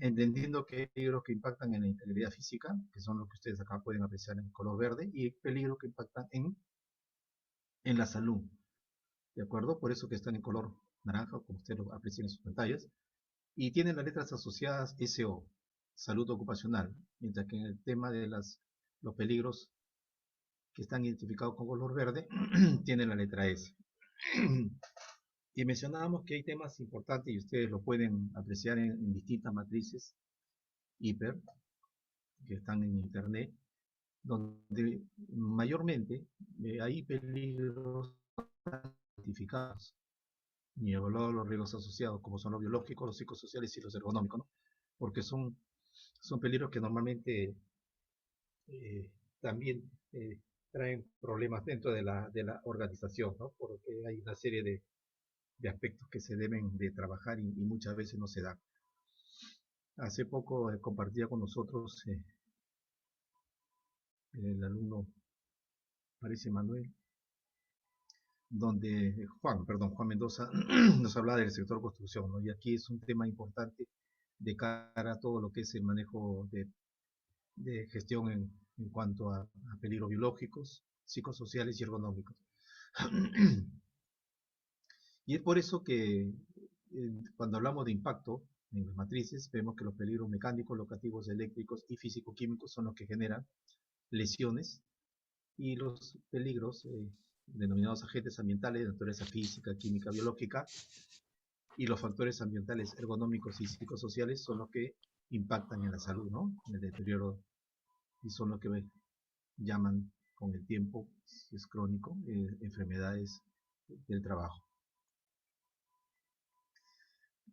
Entendiendo que hay peligros que impactan en la integridad física, que son los que ustedes acá pueden apreciar en color verde, y peligros que impactan en la salud. ¿De acuerdo? Por eso que están en color naranja, como ustedes lo aprecian en sus pantallas. Y tienen las letras asociadas SO, salud ocupacional, mientras que en el tema de los peligros que están identificados con color verde, tienen la letra S. Y mencionábamos que hay temas importantes y ustedes lo pueden apreciar en distintas matrices hiper que están en internet, donde mayormente hay peligros identificados y evaluados los riesgos asociados, como son los biológicos, los psicosociales y los ergonómicos, ¿no? Porque son peligros que normalmente también traen problemas dentro de la organización, ¿no? Porque hay una serie aspectos que se deben de trabajar y muchas veces no se dan. Hace poco compartía con nosotros el alumno, parece Manuel, donde Juan Mendoza nos hablaba del sector construcción, ¿no? Y aquí es un tema importante de cara a todo lo que es el manejo de gestión en cuanto a peligros biológicos, psicosociales y ergonómicos. Y es por eso que cuando hablamos de impacto en las matrices, vemos que los peligros mecánicos, locativos, eléctricos y físico-químicos son los que generan lesiones, y los peligros denominados agentes ambientales de naturaleza física, química, biológica, y los factores ambientales ergonómicos y psicosociales son los que impactan en la salud, ¿no? En el deterioro, y son los que llaman con el tiempo, si es crónico, enfermedades del trabajo.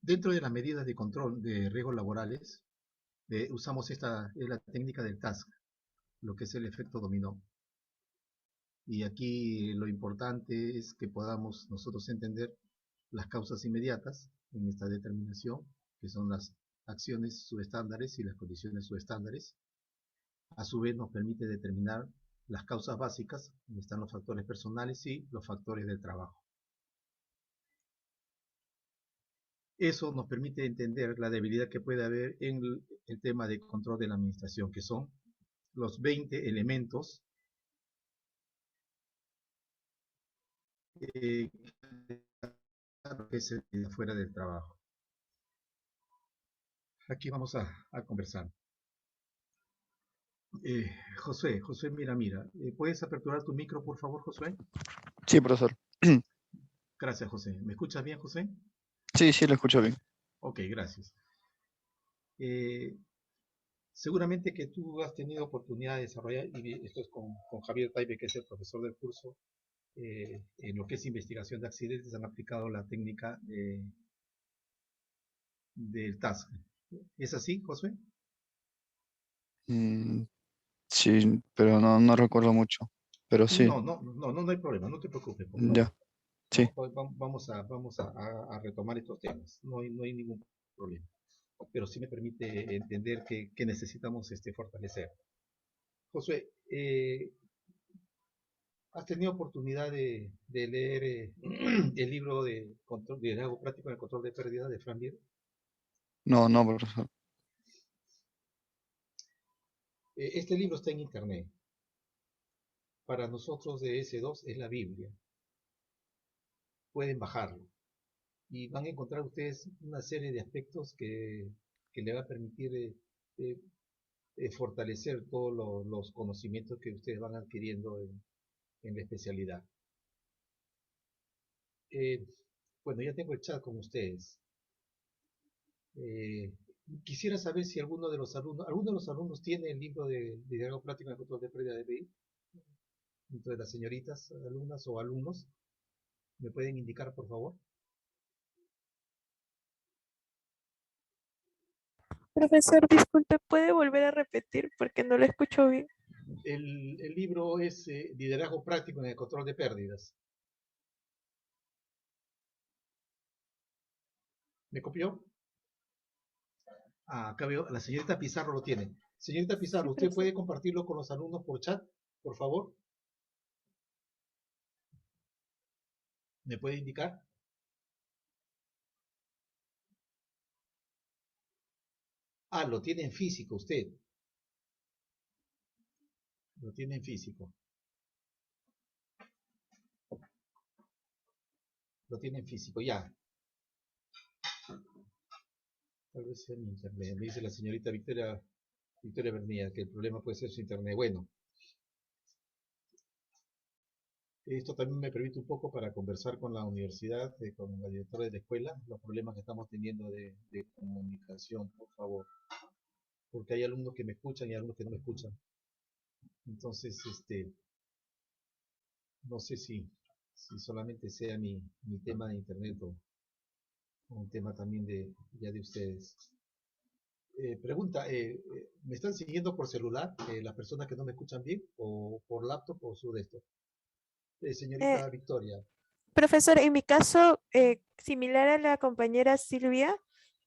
Dentro de las medidas de control de riesgos laborales, usamos la técnica del TASC, lo que es el efecto dominó. Y aquí lo importante es que podamos nosotros entender las causas inmediatas en esta determinación, que son las acciones subestándares y las condiciones subestándares. A su vez nos permite determinar las causas básicas, donde están los factores personales y los factores del trabajo. Eso nos permite entender la debilidad que puede haber en el tema de control de la administración, que son los 20 elementos que es fuera del trabajo. Aquí vamos a conversar. José, mira, ¿puedes aperturar tu micro, por favor, José? Sí, profesor. Gracias, José. ¿Me escuchas bien, José? Sí, sí, lo escucho bien. Ok, gracias. Seguramente que tú has tenido oportunidad de desarrollar, y esto es con Javier Taibe, que es el profesor del curso, en lo que es investigación de accidentes, han aplicado la técnica del TASC. ¿Es así, José? Sí, pero no recuerdo mucho. Pero sí, No hay problema, no te preocupes, por ya, favor. sí. Vamos a retomar estos temas, no hay ningún problema. Pero sí me permite entender que necesitamos fortalecer. Josué, ¿has tenido oportunidad de leer el libro de liderazgo práctico en el control de pérdida de Fran Bier? No, profesor. Este libro está en internet. Para nosotros de S2 es la Biblia. Pueden bajarlo. Y van a encontrar ustedes una serie de aspectos que le va a permitir fortalecer todos los conocimientos que ustedes van adquiriendo en la especialidad. Bueno, ya tengo el chat con ustedes. Quisiera saber si alguno de los alumnos tiene el libro de liderazgo práctico en el control de pérdida de PI. Dentro de las señoritas, alumnas o alumnos, ¿me pueden indicar, por favor? Profesor, disculpe, ¿puede volver a repetir porque no lo escucho bien? El libro es liderazgo práctico en el control de pérdidas. ¿Me copió? Acá veo, la señorita Pizarro lo tiene. Señorita Pizarro, Sí, ¿usted profesor. puede compartirlo con los alumnos por chat, por favor? ¿Me puede indicar? Lo tiene en físico usted. Lo tiene en físico. Lo tiene en físico, ya. Tal vez sea mi internet. Me dice la señorita Victoria Bernía que el problema puede ser su internet. Bueno, esto también me permite un poco para conversar con la universidad, con la directora de la escuela, los problemas que estamos teniendo de comunicación, por favor. Porque hay alumnos que me escuchan y alumnos que no me escuchan. Entonces, no sé si solamente sea mi tema de internet o un tema también ya de ustedes. Pregunta, ¿me están siguiendo por celular las personas que no me escuchan bien o por laptop o su de esto? Eh, Señorita Victoria. Profesor, en mi caso, similar a la compañera Silvia,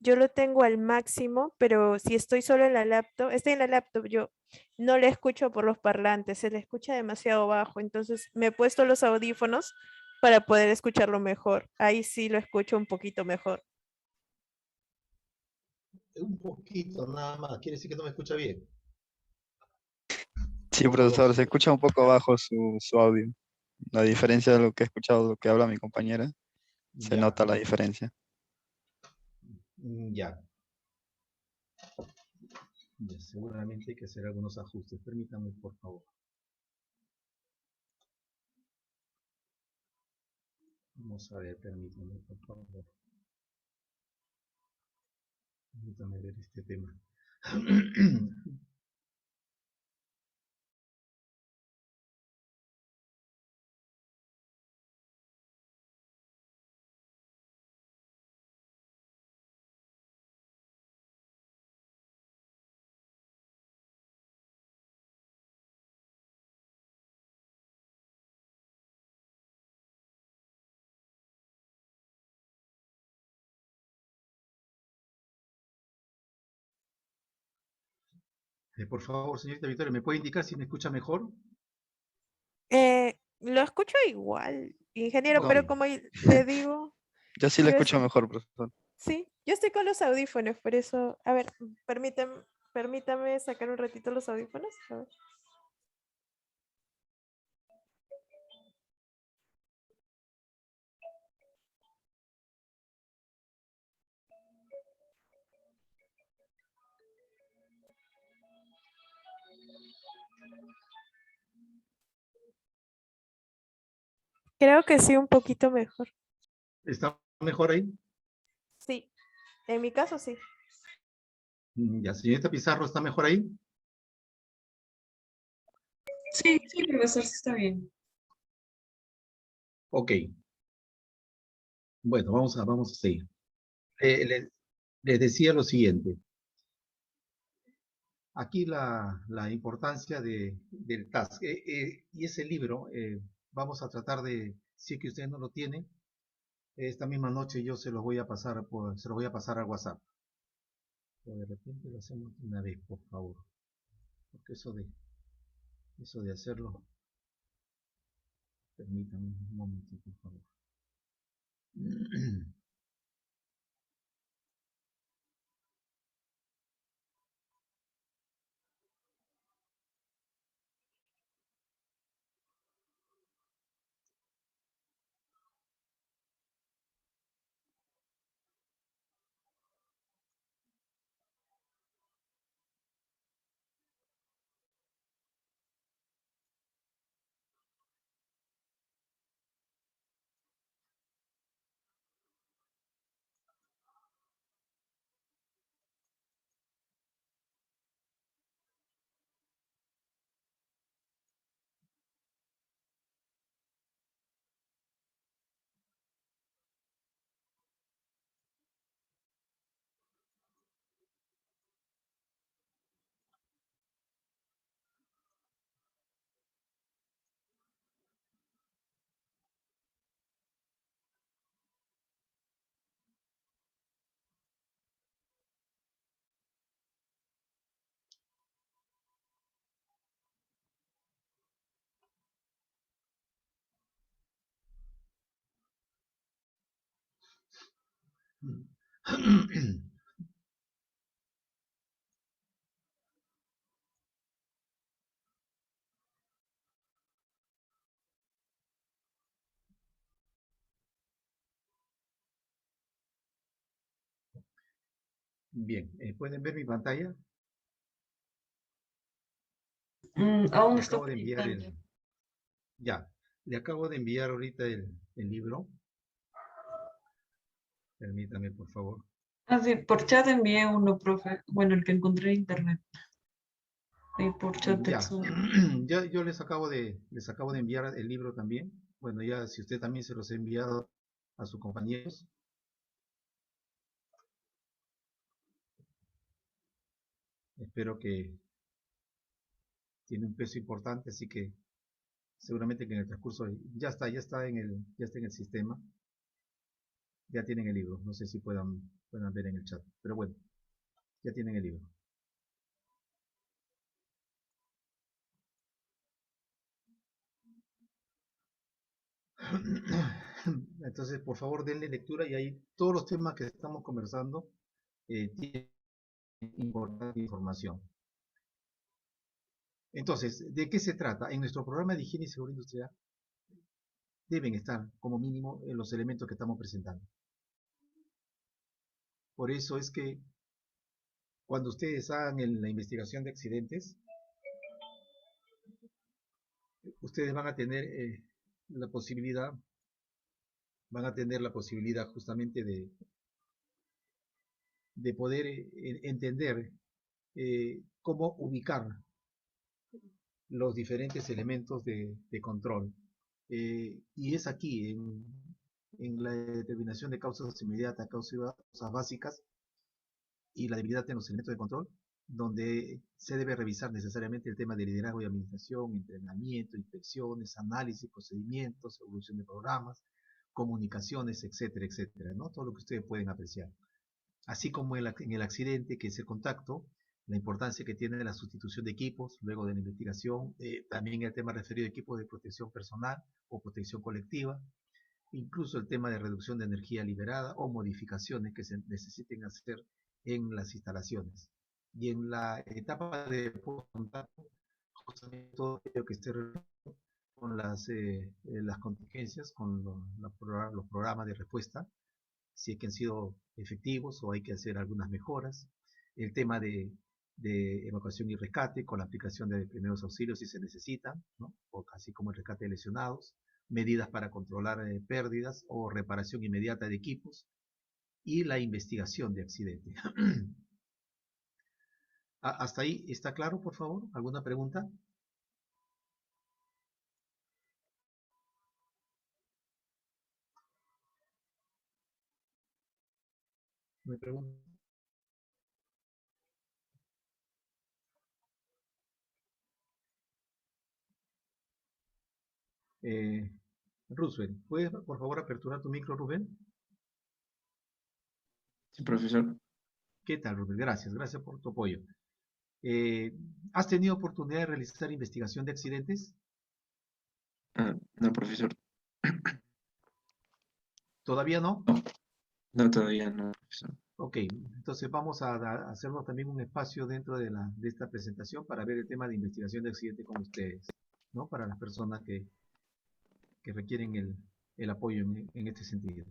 yo lo tengo al máximo, pero si estoy solo en la laptop, estoy en la laptop, yo no le escucho por los parlantes, se le escucha demasiado bajo, entonces me he puesto los audífonos para poder escucharlo mejor. Ahí sí lo escucho un poquito mejor. Un poquito nada más, quiere decir que no me escucha bien. Sí, profesor, se escucha un poco bajo su audio. La diferencia de lo que he escuchado, lo que habla mi compañera, se Ya, nota la diferencia. ya. Ya, seguramente hay que hacer algunos ajustes. Permítame, por favor. Vamos a ver, permítame, por favor. Permítame ver este tema. Por favor, señorita Victoria, ¿me puede indicar si me escucha mejor? Lo escucho igual, ingeniero, Ok. pero como le digo, Yo sí le yo escucho mejor, profesor. sí, yo estoy con los audífonos, por eso, a ver, permítame sacar un ratito los audífonos. A ver. Creo que sí, un poquito mejor. ¿Está mejor ahí? Sí, en mi caso sí. Ya, señorita Pizarro, ¿está mejor ahí? Sí, sí, profesor, sí está bien. Ok. Bueno, vamos a seguir. Les decía lo siguiente. Aquí la importancia del task. Y ese libro, vamos a tratar de, si es que usted no lo tiene, esta misma noche yo se lo voy a pasar se lo voy a pasar al WhatsApp. O de repente lo hacemos de una vez, por favor. Porque eso de hacerlo, permítanme un momento, por favor. Bien, ¿pueden ver mi pantalla? Aún Le está acabo de enviar proyectando. ya, le acabo de enviar ahorita el libro. Permítame, por favor. Ah, sí, por chat envié uno, profe. Bueno, el que encontré en internet. Y por chat Ya, texto. yo les acabo de enviar el libro también. Bueno, ya si usted también se los ha enviado a sus compañeros, espero que tiene un peso importante, así que seguramente que en el transcurso, ya está en el sistema, ya tienen el libro, no sé si puedan ver en el chat, pero bueno, ya tienen el libro. Entonces, por favor, denle lectura y ahí todos los temas que estamos conversando tienen importante información. Entonces, ¿de qué se trata? En nuestro programa de higiene y seguridad industrial deben estar como mínimo los elementos que estamos presentando. Por eso es que cuando ustedes hagan la investigación de accidentes, ustedes van a tener la posibilidad, justamente de poder entender cómo ubicar los diferentes elementos de control. Y es aquí, en la determinación de causas inmediatas, causas básicas y la debilidad en los elementos de control, donde se debe revisar necesariamente el tema de liderazgo y administración, entrenamiento, inspecciones, análisis, procedimientos, evolución de programas, comunicaciones, etcétera, etcétera, ¿no? Todo lo que ustedes pueden apreciar. Así como en el accidente, que es el contacto, la importancia que tiene la sustitución de equipos luego de la investigación, también el tema referido a equipos de protección personal o protección colectiva, incluso el tema de reducción de energía liberada o modificaciones que se necesiten hacer en las instalaciones. Y en la etapa de contacto, justamente todo aquello que esté relacionado con las contingencias, con los programas de respuesta, si es que han sido efectivos o hay que hacer algunas mejoras. El tema de evacuación y rescate con la aplicación de primeros auxilios si se necesitan, ¿no? Así como el rescate de lesionados, medidas para controlar pérdidas o reparación inmediata de equipos y la investigación de accidentes. ¿Hasta ahí está claro, por favor? ¿Alguna pregunta? ¿Me pregunta? Roosevelt, ¿puedes por favor aperturar tu micro, Rubén? Sí, profesor. ¿Qué tal, Rubén? Gracias por tu apoyo. ¿Has tenido oportunidad de realizar investigación de accidentes? No, profesor. ¿Todavía no? No, todavía no, profesor. Ok, entonces vamos a hacernos también un espacio dentro de esta presentación para ver el tema de investigación de accidentes con ustedes, ¿no? Para las personas que requieren el apoyo en este sentido.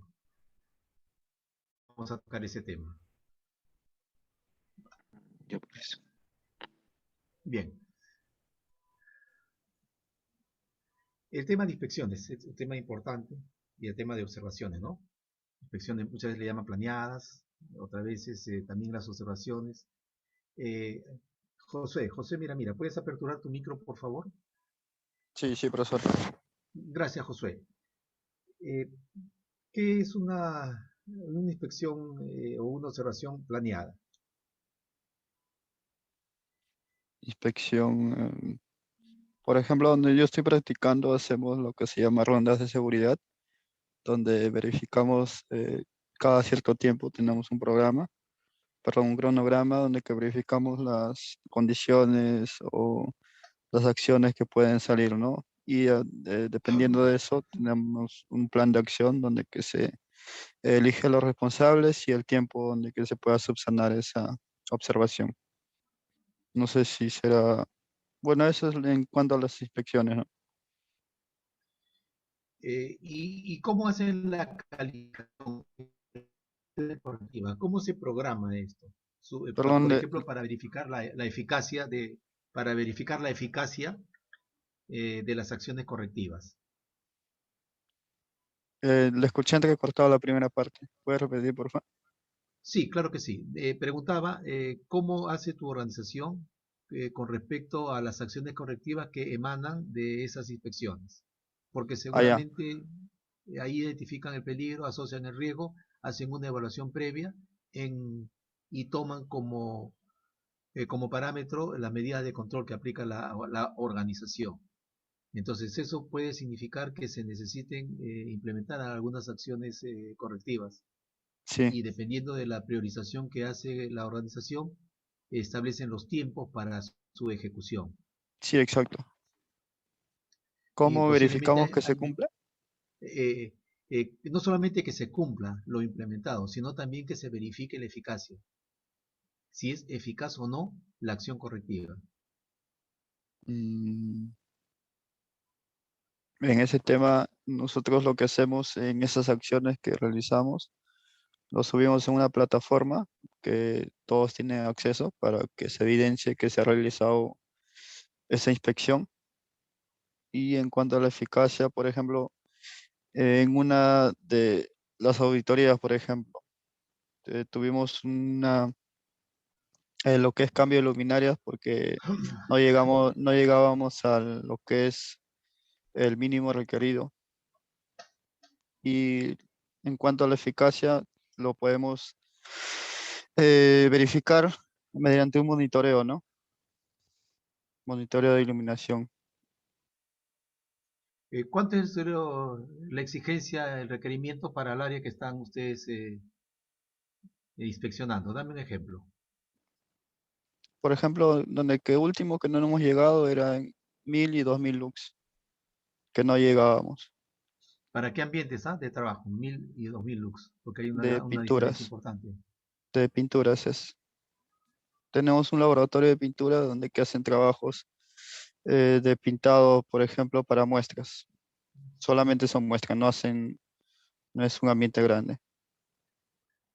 Vamos a tocar ese tema. Ya, profesor. Bien. El tema de inspecciones es un tema importante y el tema de observaciones, ¿no? Inspecciones muchas veces le llaman planeadas, otras veces también las observaciones. José, mira, ¿puedes aperturar tu micro, por favor? Sí, profesor. Gracias, Josué. ¿Qué es una inspección o una observación planeada? Inspección. Por ejemplo, donde yo estoy practicando, hacemos lo que se llama rondas de seguridad, donde verificamos cada cierto tiempo, tenemos un cronograma donde que verificamos las condiciones o las acciones que pueden salir, ¿no? Y dependiendo de eso, tenemos un plan de acción donde que se elige a los responsables y el tiempo donde que se pueda subsanar esa observación. No sé si será, bueno, eso es en cuanto a las inspecciones, ¿no? ¿Y cómo hacen la calificación deportiva? ¿Cómo se programa esto? Perdón, Por ejemplo, para verificar la eficacia de las acciones correctivas. le escuché antes que cortaba la primera parte. ¿Puedes repetir, por favor? Sí, claro que sí. Preguntaba, ¿cómo hace tu organización con respecto a las acciones correctivas que emanan de esas inspecciones? Porque Ah, ya. seguramente ahí identifican el peligro, asocian el riesgo, hacen una evaluación previa y toman como parámetro las medidas de control que aplica la organización. Entonces eso puede significar que se necesiten implementar algunas acciones correctivas Sí, y dependiendo de la priorización que hace la organización, establecen los tiempos para su ejecución. sí, exacto. Y ¿Cómo verificamos posiblemente que se cumpla? no solamente que se cumpla lo implementado, sino también que se verifique la eficacia, si es eficaz o no la acción correctiva. Mm, En ese tema, nosotros lo que hacemos en esas acciones que realizamos, lo subimos en una plataforma que todos tienen acceso para que se evidencie que se ha realizado esa inspección. Y en cuanto a la eficacia, por ejemplo, en una de las auditorías, por ejemplo, tuvimos lo que es cambio de luminarias porque no llegábamos a lo que es el mínimo requerido. Y en cuanto a la eficacia, lo podemos verificar mediante un monitoreo, ¿no? Monitoreo de iluminación. ¿Cuánto es la exigencia, el requerimiento para el área que están ustedes inspeccionando? Dame un ejemplo. Por ejemplo, donde que último que no hemos llegado era en 1000 y 2000 lux, que no llegábamos, ¿Para qué ambientes de trabajo? 1000 y 2000 lux, porque hay de una diferencia pinturas, importante. de pinturas es. Tenemos un laboratorio de pintura donde que hacen trabajos de pintado, por ejemplo, para muestras. Solamente son muestras, no es un ambiente grande.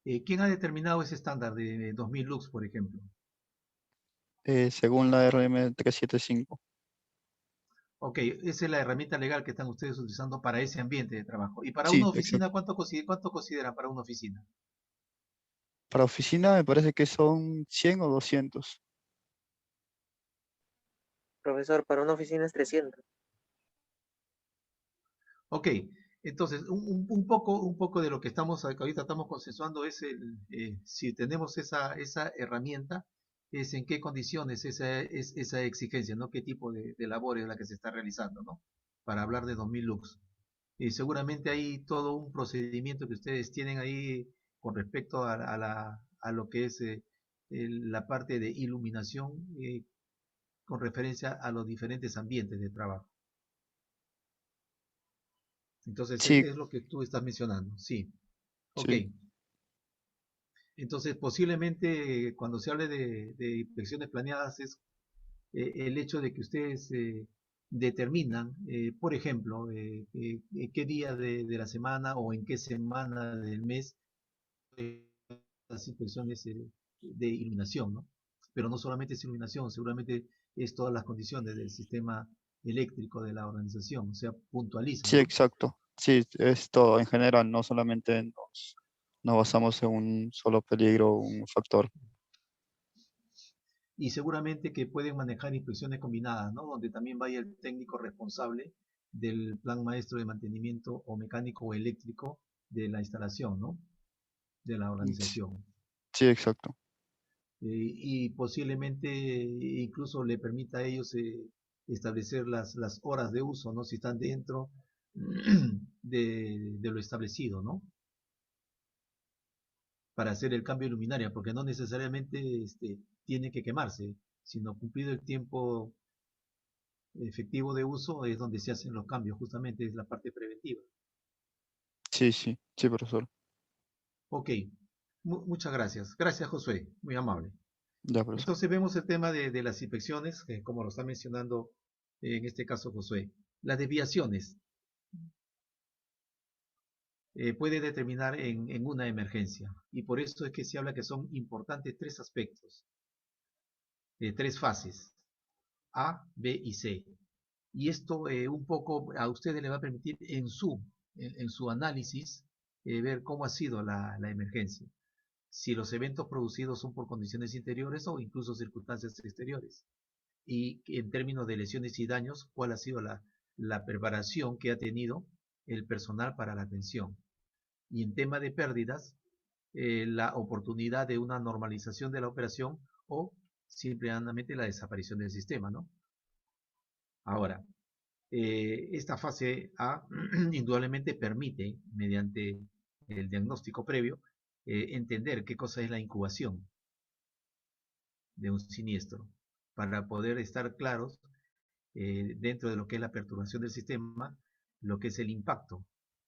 ¿Quién ha determinado ese estándar de 2000 lux, por ejemplo? Según la RM 375. Ok, esa es la herramienta legal que están ustedes utilizando para ese ambiente de trabajo. ¿Y para una Sí, oficina, exacto. cuánto consideran para una oficina? Para oficina me parece que son 100 o 200. Profesor, para una oficina es 300. Ok, entonces un poco de lo que que ahorita estamos consensuando es si tenemos esa herramienta, es en qué condiciones esa exigencia, ¿no? ¿Qué tipo de labor es la que se está realizando, ¿no? Para hablar de 2000 lux. Y seguramente hay todo un procedimiento que ustedes tienen ahí con respecto a lo que es la parte de iluminación con referencia a los diferentes ambientes de trabajo. Entonces, Sí, es lo que tú estás mencionando, sí. Ok. sí, Entonces, posiblemente cuando se hable de inspecciones planeadas es el hecho de que ustedes determinan, por ejemplo, qué día de la semana o en qué semana del mes las inspecciones de iluminación, ¿no? Pero no solamente es iluminación, seguramente es todas las condiciones del sistema eléctrico de la organización, o sea, puntualizan, sí, ¿no? exacto. Sí, es todo en general, no solamente nos basamos en un solo peligro o un factor. Y seguramente que pueden manejar inspecciones combinadas, ¿no? Donde también vaya el técnico responsable del plan maestro de mantenimiento o mecánico o eléctrico de la instalación, ¿no? De la Sí, organización. sí, exacto. Y posiblemente incluso le permita a ellos establecer las horas de uso, ¿no? Si están dentro de lo establecido, ¿no? Para hacer el cambio de luminaria, porque no necesariamente tiene que quemarse, sino cumplido el tiempo efectivo de uso es donde se hacen los cambios, justamente es la parte preventiva. Sí, sí, sí, profesor. Ok, muchas gracias. Gracias, Josué, muy amable. Ya, profesor. Entonces vemos el tema de las inspecciones, como lo está mencionando en este caso Josué. Las desviaciones puede determinar en una emergencia y por eso es que se habla que son importantes tres aspectos, tres fases, A, B y C. Y esto un poco a ustedes les va a permitir en su análisis ver cómo ha sido la emergencia. Si los eventos producidos son por condiciones interiores o incluso circunstancias exteriores. Y en términos de lesiones y daños, cuál ha sido la preparación que ha tenido el personal para la atención. Y en tema de pérdidas, la oportunidad de una normalización de la operación o simplemente la desaparición del sistema, ¿no? Ahora, Esta fase A indudablemente permite, mediante el diagnóstico previo, entender qué cosa es la incubación de un siniestro, para poder estar claros dentro de lo que es la perturbación del sistema, lo que es el impacto,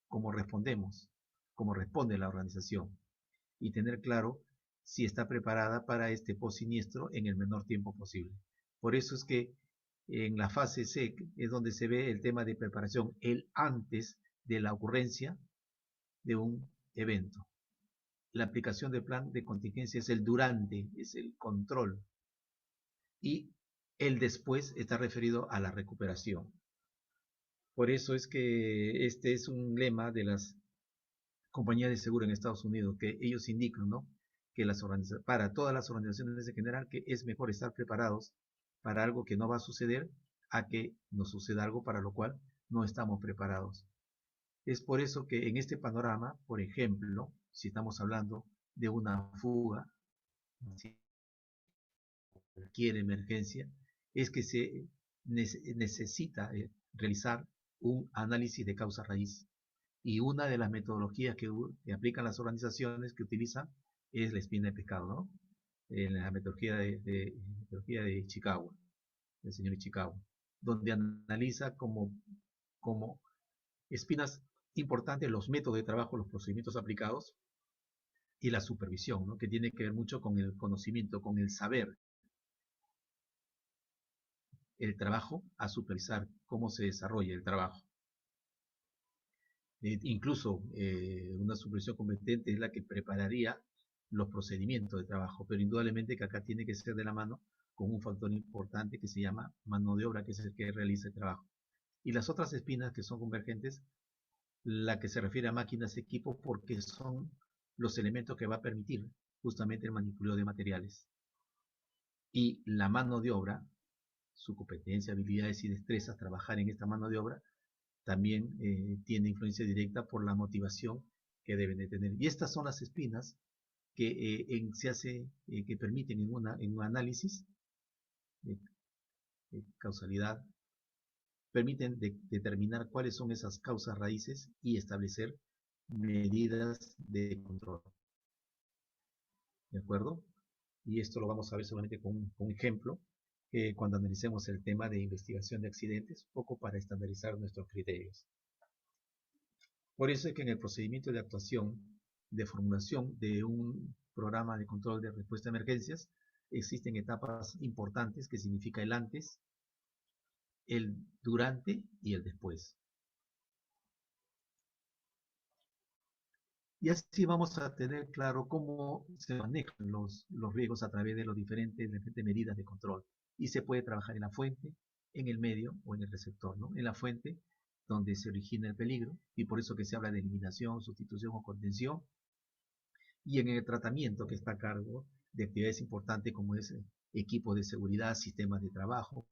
cómo respondemos, cómo responde la organización, y tener claro si está preparada para este post-siniestro en el menor tiempo posible. Por eso es que en la fase C es donde se ve el tema de preparación, el antes de la ocurrencia de un evento. La aplicación del plan de contingencia es el durante, es el control. Y el después está referido a la recuperación. Por eso es que este es un lema de las compañías de seguro en Estados Unidos, que ellos indican, ¿no?, que para todas las organizaciones en general, que es mejor estar preparados para algo que no va a suceder a que nos suceda algo para lo cual no estamos preparados. Es por eso que en este panorama, por ejemplo, si estamos hablando de una fuga, si cualquier emergencia, es que se necesita realizar un análisis de causa raíz. Y una de las metodologías que aplican las organizaciones que utilizan es la espina de pescado, ¿no? La metodología de Chicago, del señor Chicago, donde analiza como espinas importantes los métodos de trabajo, los procedimientos aplicados y la supervisión, ¿no?, que tiene que ver mucho con el conocimiento, con el saber, el trabajo a supervisar cómo se desarrolla el trabajo. Incluso una supervisión competente es la que prepararía los procedimientos de trabajo, pero indudablemente que acá tiene que ser de la mano con un factor importante que se llama mano de obra, que es el que realiza el trabajo. Y las otras espinas que son convergentes, la que se refiere a máquinas, equipos, porque son los elementos que va a permitir justamente el manipuleo de materiales. Y la mano de obra, su competencia, habilidades y destrezas, trabajar en esta mano de obra, también tiene influencia directa por la motivación que deben de tener. Y estas son las espinas que que permiten en un análisis de causalidad, permiten determinar cuáles son esas causas raíces y establecer medidas de control. ¿De acuerdo? Y esto lo vamos a ver solamente con un ejemplo, cuando analicemos el tema de investigación de accidentes, poco para estandarizar nuestros criterios. Por eso es que en el procedimiento de actuación de formulación de un programa de control de respuesta a emergencias, existen etapas importantes que significa el antes, el durante y el después. Y así vamos a tener claro cómo se manejan los riesgos a través de las diferentes medidas de control. Y se puede trabajar en la fuente, en el medio o en el receptor, ¿no? En la fuente, donde se origina el peligro, y por eso que se habla de eliminación, sustitución o contención, y en el tratamiento, que está a cargo de actividades importantes como es equipos de seguridad, sistemas de trabajo,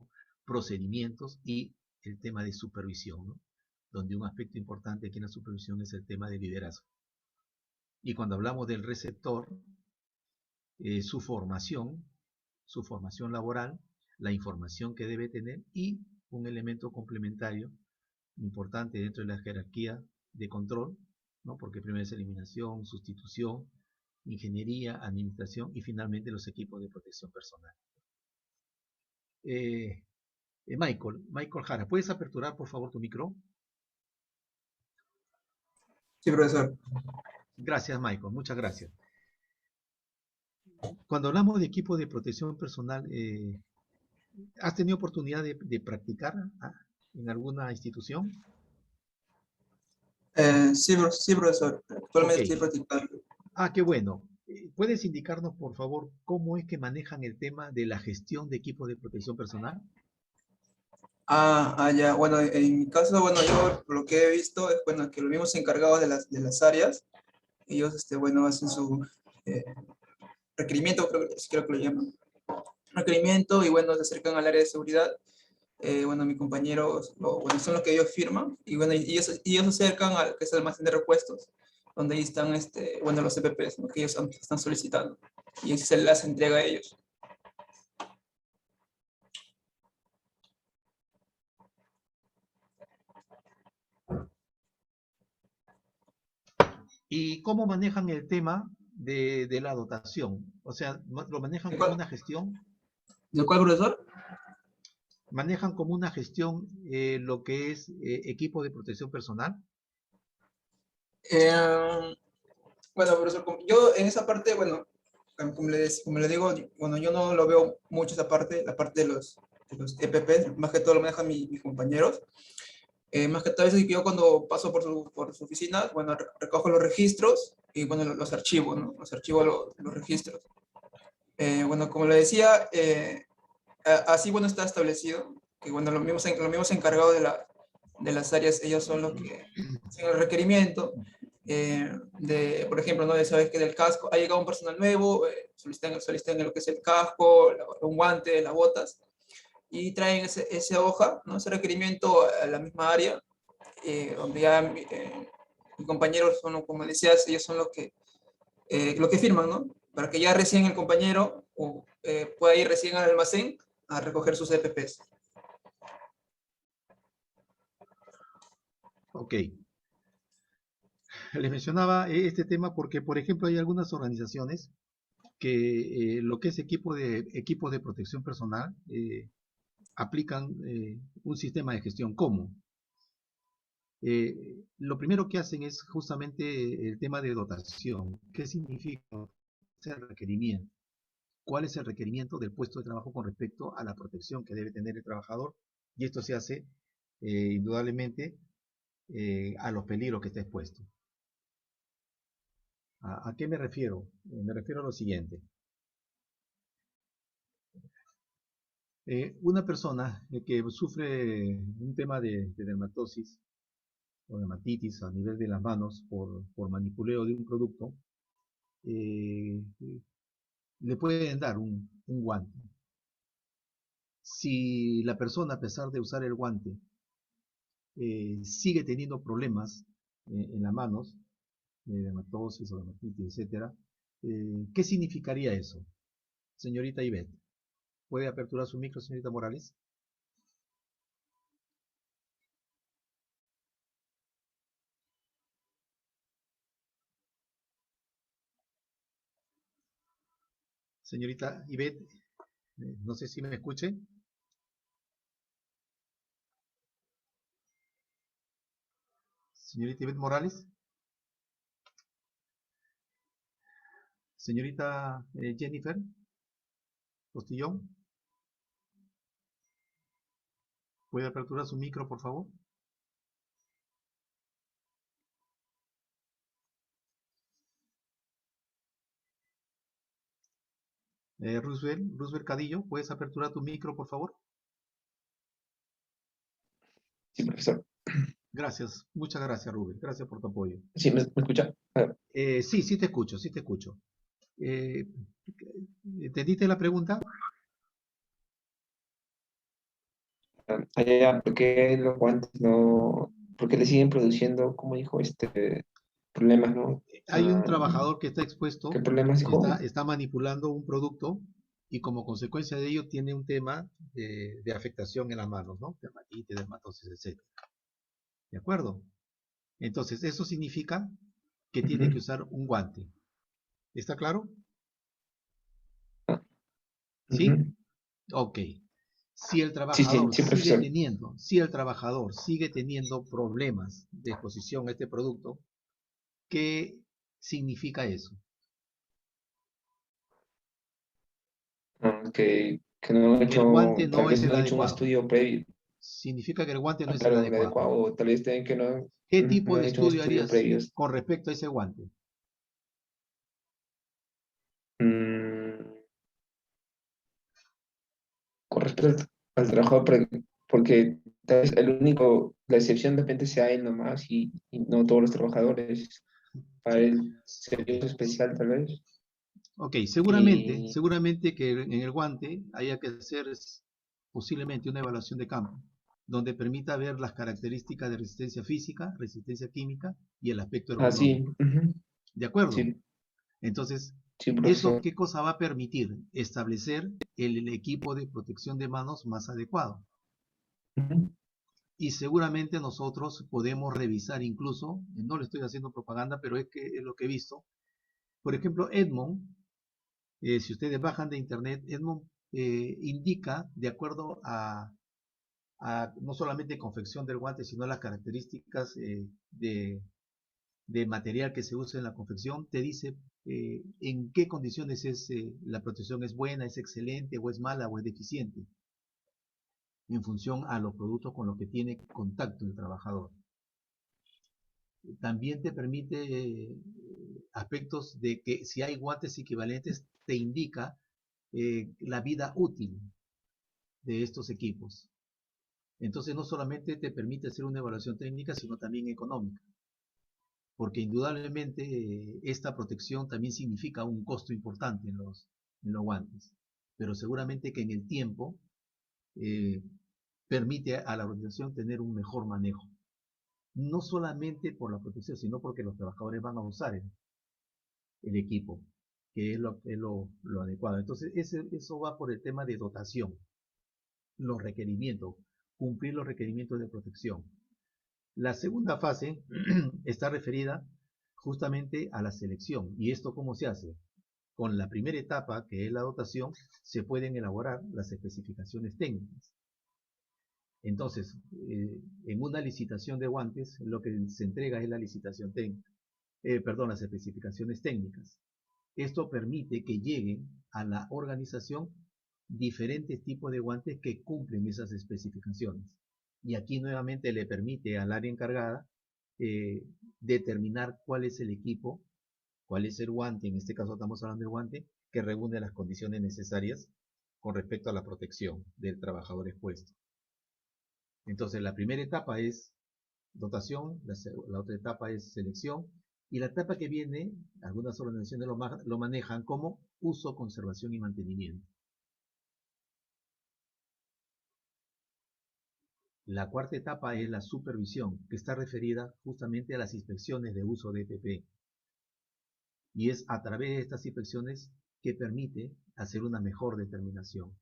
procedimientos y el tema de supervisión, ¿no?, donde un aspecto importante aquí en la supervisión es el tema de liderazgo. Y cuando hablamos del receptor, su formación laboral, la información que debe tener y un elemento complementario importante dentro de la jerarquía de control, ¿no?, porque primero es eliminación, sustitución, ingeniería, administración y finalmente los equipos de protección personal. Michael Jara, ¿puedes aperturar por favor tu micro? Sí, profesor. Gracias, Michael, muchas gracias. Cuando hablamos de equipo de protección personal, ¿has tenido oportunidad de practicar en alguna institución? Sí, profesor. Actualmente Okay. estoy practicando. Qué bueno. ¿Puedes indicarnos, por favor, cómo es que manejan el tema de la gestión de equipos de protección personal? Ya. Bueno, en mi caso, bueno, yo lo que he visto es, bueno, que los mismos encargados de las áreas, ellos, bueno, hacen su requerimiento, creo que lo llaman. Requerimiento, y bueno, se acercan al área de seguridad. Bueno, mis compañeros, bueno, son los que ellos firman, y bueno, y ellos se acercan al que es el almacén de repuestos, donde ahí están, bueno, los EPPs, ¿no?, que ellos están solicitando, y se las entrega a ellos. ¿Y cómo manejan el tema de la dotación? O sea, ¿lo manejan como una gestión? ¿De cuál, profesor? ¿Manejan como una gestión lo que es equipo de protección personal? Bueno, profesor, yo en esa parte, bueno, como le digo, bueno, yo no lo veo mucho esa parte, la parte de los EPP, más que todo lo manejan mis compañeros. Más que todo eso, yo cuando paso por su oficina, bueno, recojo los registros y, bueno, los archivos, ¿no? Los archivos, los registros. Bueno, como le decía, así, bueno, está establecido, que, bueno, los mismos encargados de las áreas, ellos son los que hacen el requerimiento. Por ejemplo, ¿no? Sabes que del casco ha llegado un personal nuevo, solicitan lo que es el casco, un guante, las botas, y traen esa hoja, ¿no? Ese requerimiento a la misma área, donde ya mis compañeros son, como decías, ellos son los que firman, ¿no? Para que ya recién el compañero pueda ir recién al almacén a recoger sus EPPs. Ok. Les mencionaba este tema porque, por ejemplo, hay algunas organizaciones que lo que es equipos de protección personal aplican un sistema de gestión. ¿Cómo? Lo primero que hacen es justamente el tema de dotación. ¿Qué significa el requerimiento? ¿Cuál es el requerimiento del puesto de trabajo con respecto a la protección que debe tener el trabajador? Y esto se hace indudablemente a los peligros que está expuesto. ¿A qué me refiero? Me refiero a lo siguiente. Una persona que sufre un tema de dermatosis o dermatitis a nivel de las manos por manipuleo de un producto, le pueden dar un guante. Si la persona, a pesar de usar el guante, sigue teniendo problemas en las manos, dermatosis o dermatitis, etc., ¿qué significaría eso? Señorita Ivette, ¿puede aperturar su micro, señorita Morales? Señorita Ivette, no sé si me escuche. Señorita Ivette Morales. Señorita Jennifer Postillón. ¿Puede aperturar su micro, por favor? Roosevelt Cadillo, ¿puedes aperturar tu micro, por favor? Sí, profesor. Gracias, muchas gracias, Rubén. Gracias por tu apoyo. ¿Sí me escucha? Sí te escucho, sí te escucho. ¿Entendiste la pregunta? ¿Por qué los guantes no, por qué le siguen produciendo, como dijo, problemas, ¿no? Hay un trabajador que está expuesto, ¿Qué problemas dijo? está manipulando un producto y como consecuencia de ello tiene un tema de afectación en las manos, ¿no? Dermatitis, dermatosis, etc. ¿De acuerdo? Entonces, eso significa que tiene que usar un guante. ¿Está claro? ¿Sí? Ok. Si el trabajador Sí, profesor. si el trabajador sigue teniendo problemas de exposición a este producto, ¿qué significa eso? Que no han El hecho, guante tal no es vez el no han hecho un adecuado. estudio previo. Significa que el guante no es el Claro, el adecuado. adecuado, o tal vez tienen que no, ¿Qué tipo no de han hecho un estudio estudio harías previo. con respecto a ese guante? Con respecto al trabajo, porque tal vez la excepción de repente sea él nomás y no todos los trabajadores. Para él sería especial tal vez. Ok, Y seguramente que en el guante haya que hacer posiblemente una evaluación de campo, donde permita ver las características de resistencia física, resistencia química y el aspecto así, ergonómico. ¿De acuerdo? sí, Entonces, sí, ¿eso profesor. qué cosa va a permitir? Establecer el equipo de protección de manos más adecuado. Ujú. y seguramente nosotros podemos revisar incluso, no le estoy haciendo propaganda, pero es que es lo que he visto. Por ejemplo, Edmond, si ustedes bajan de internet, Edmond indica, de acuerdo a no solamente confección del guante, sino las características de material que se usa en la confección, te dice en qué condiciones la protección es buena, es excelente, o es mala, o es deficiente, en función a los productos con los que tiene contacto el trabajador. También te permite aspectos de que si hay guantes equivalentes, te indica la vida útil de estos equipos. Entonces no solamente te permite hacer una evaluación técnica, sino también económica. Porque indudablemente esta protección también significa un costo importante en los guantes. Pero seguramente que en el tiempo permite a la organización tener un mejor manejo. No solamente por la protección, sino porque los trabajadores van a usar el equipo, que es lo adecuado. Entonces eso va por el tema de dotación, los requerimientos, cumplir los requerimientos de protección. La segunda fase está referida justamente a la selección. ¿Y esto cómo se hace? Con la primera etapa, que es la dotación, se pueden elaborar las especificaciones técnicas. Entonces, en una licitación de guantes, lo que se entrega es la licitación técnica, las especificaciones técnicas. Esto permite que lleguen a la organización diferentes tipos de guantes que cumplen esas especificaciones. Y aquí nuevamente le permite al área encargada determinar cuál es el equipo, cuál es el guante, en este caso estamos hablando del guante, que reúne las condiciones necesarias con respecto a la protección del trabajador expuesto. Entonces la primera etapa es dotación, la otra etapa es selección, y la etapa que viene, algunas organizaciones lo manejan como uso, conservación y mantenimiento. La cuarta etapa es la supervisión, que está referida justamente a las inspecciones de uso de EPP. Y es a través de estas inspecciones que permite hacer una mejor determinación.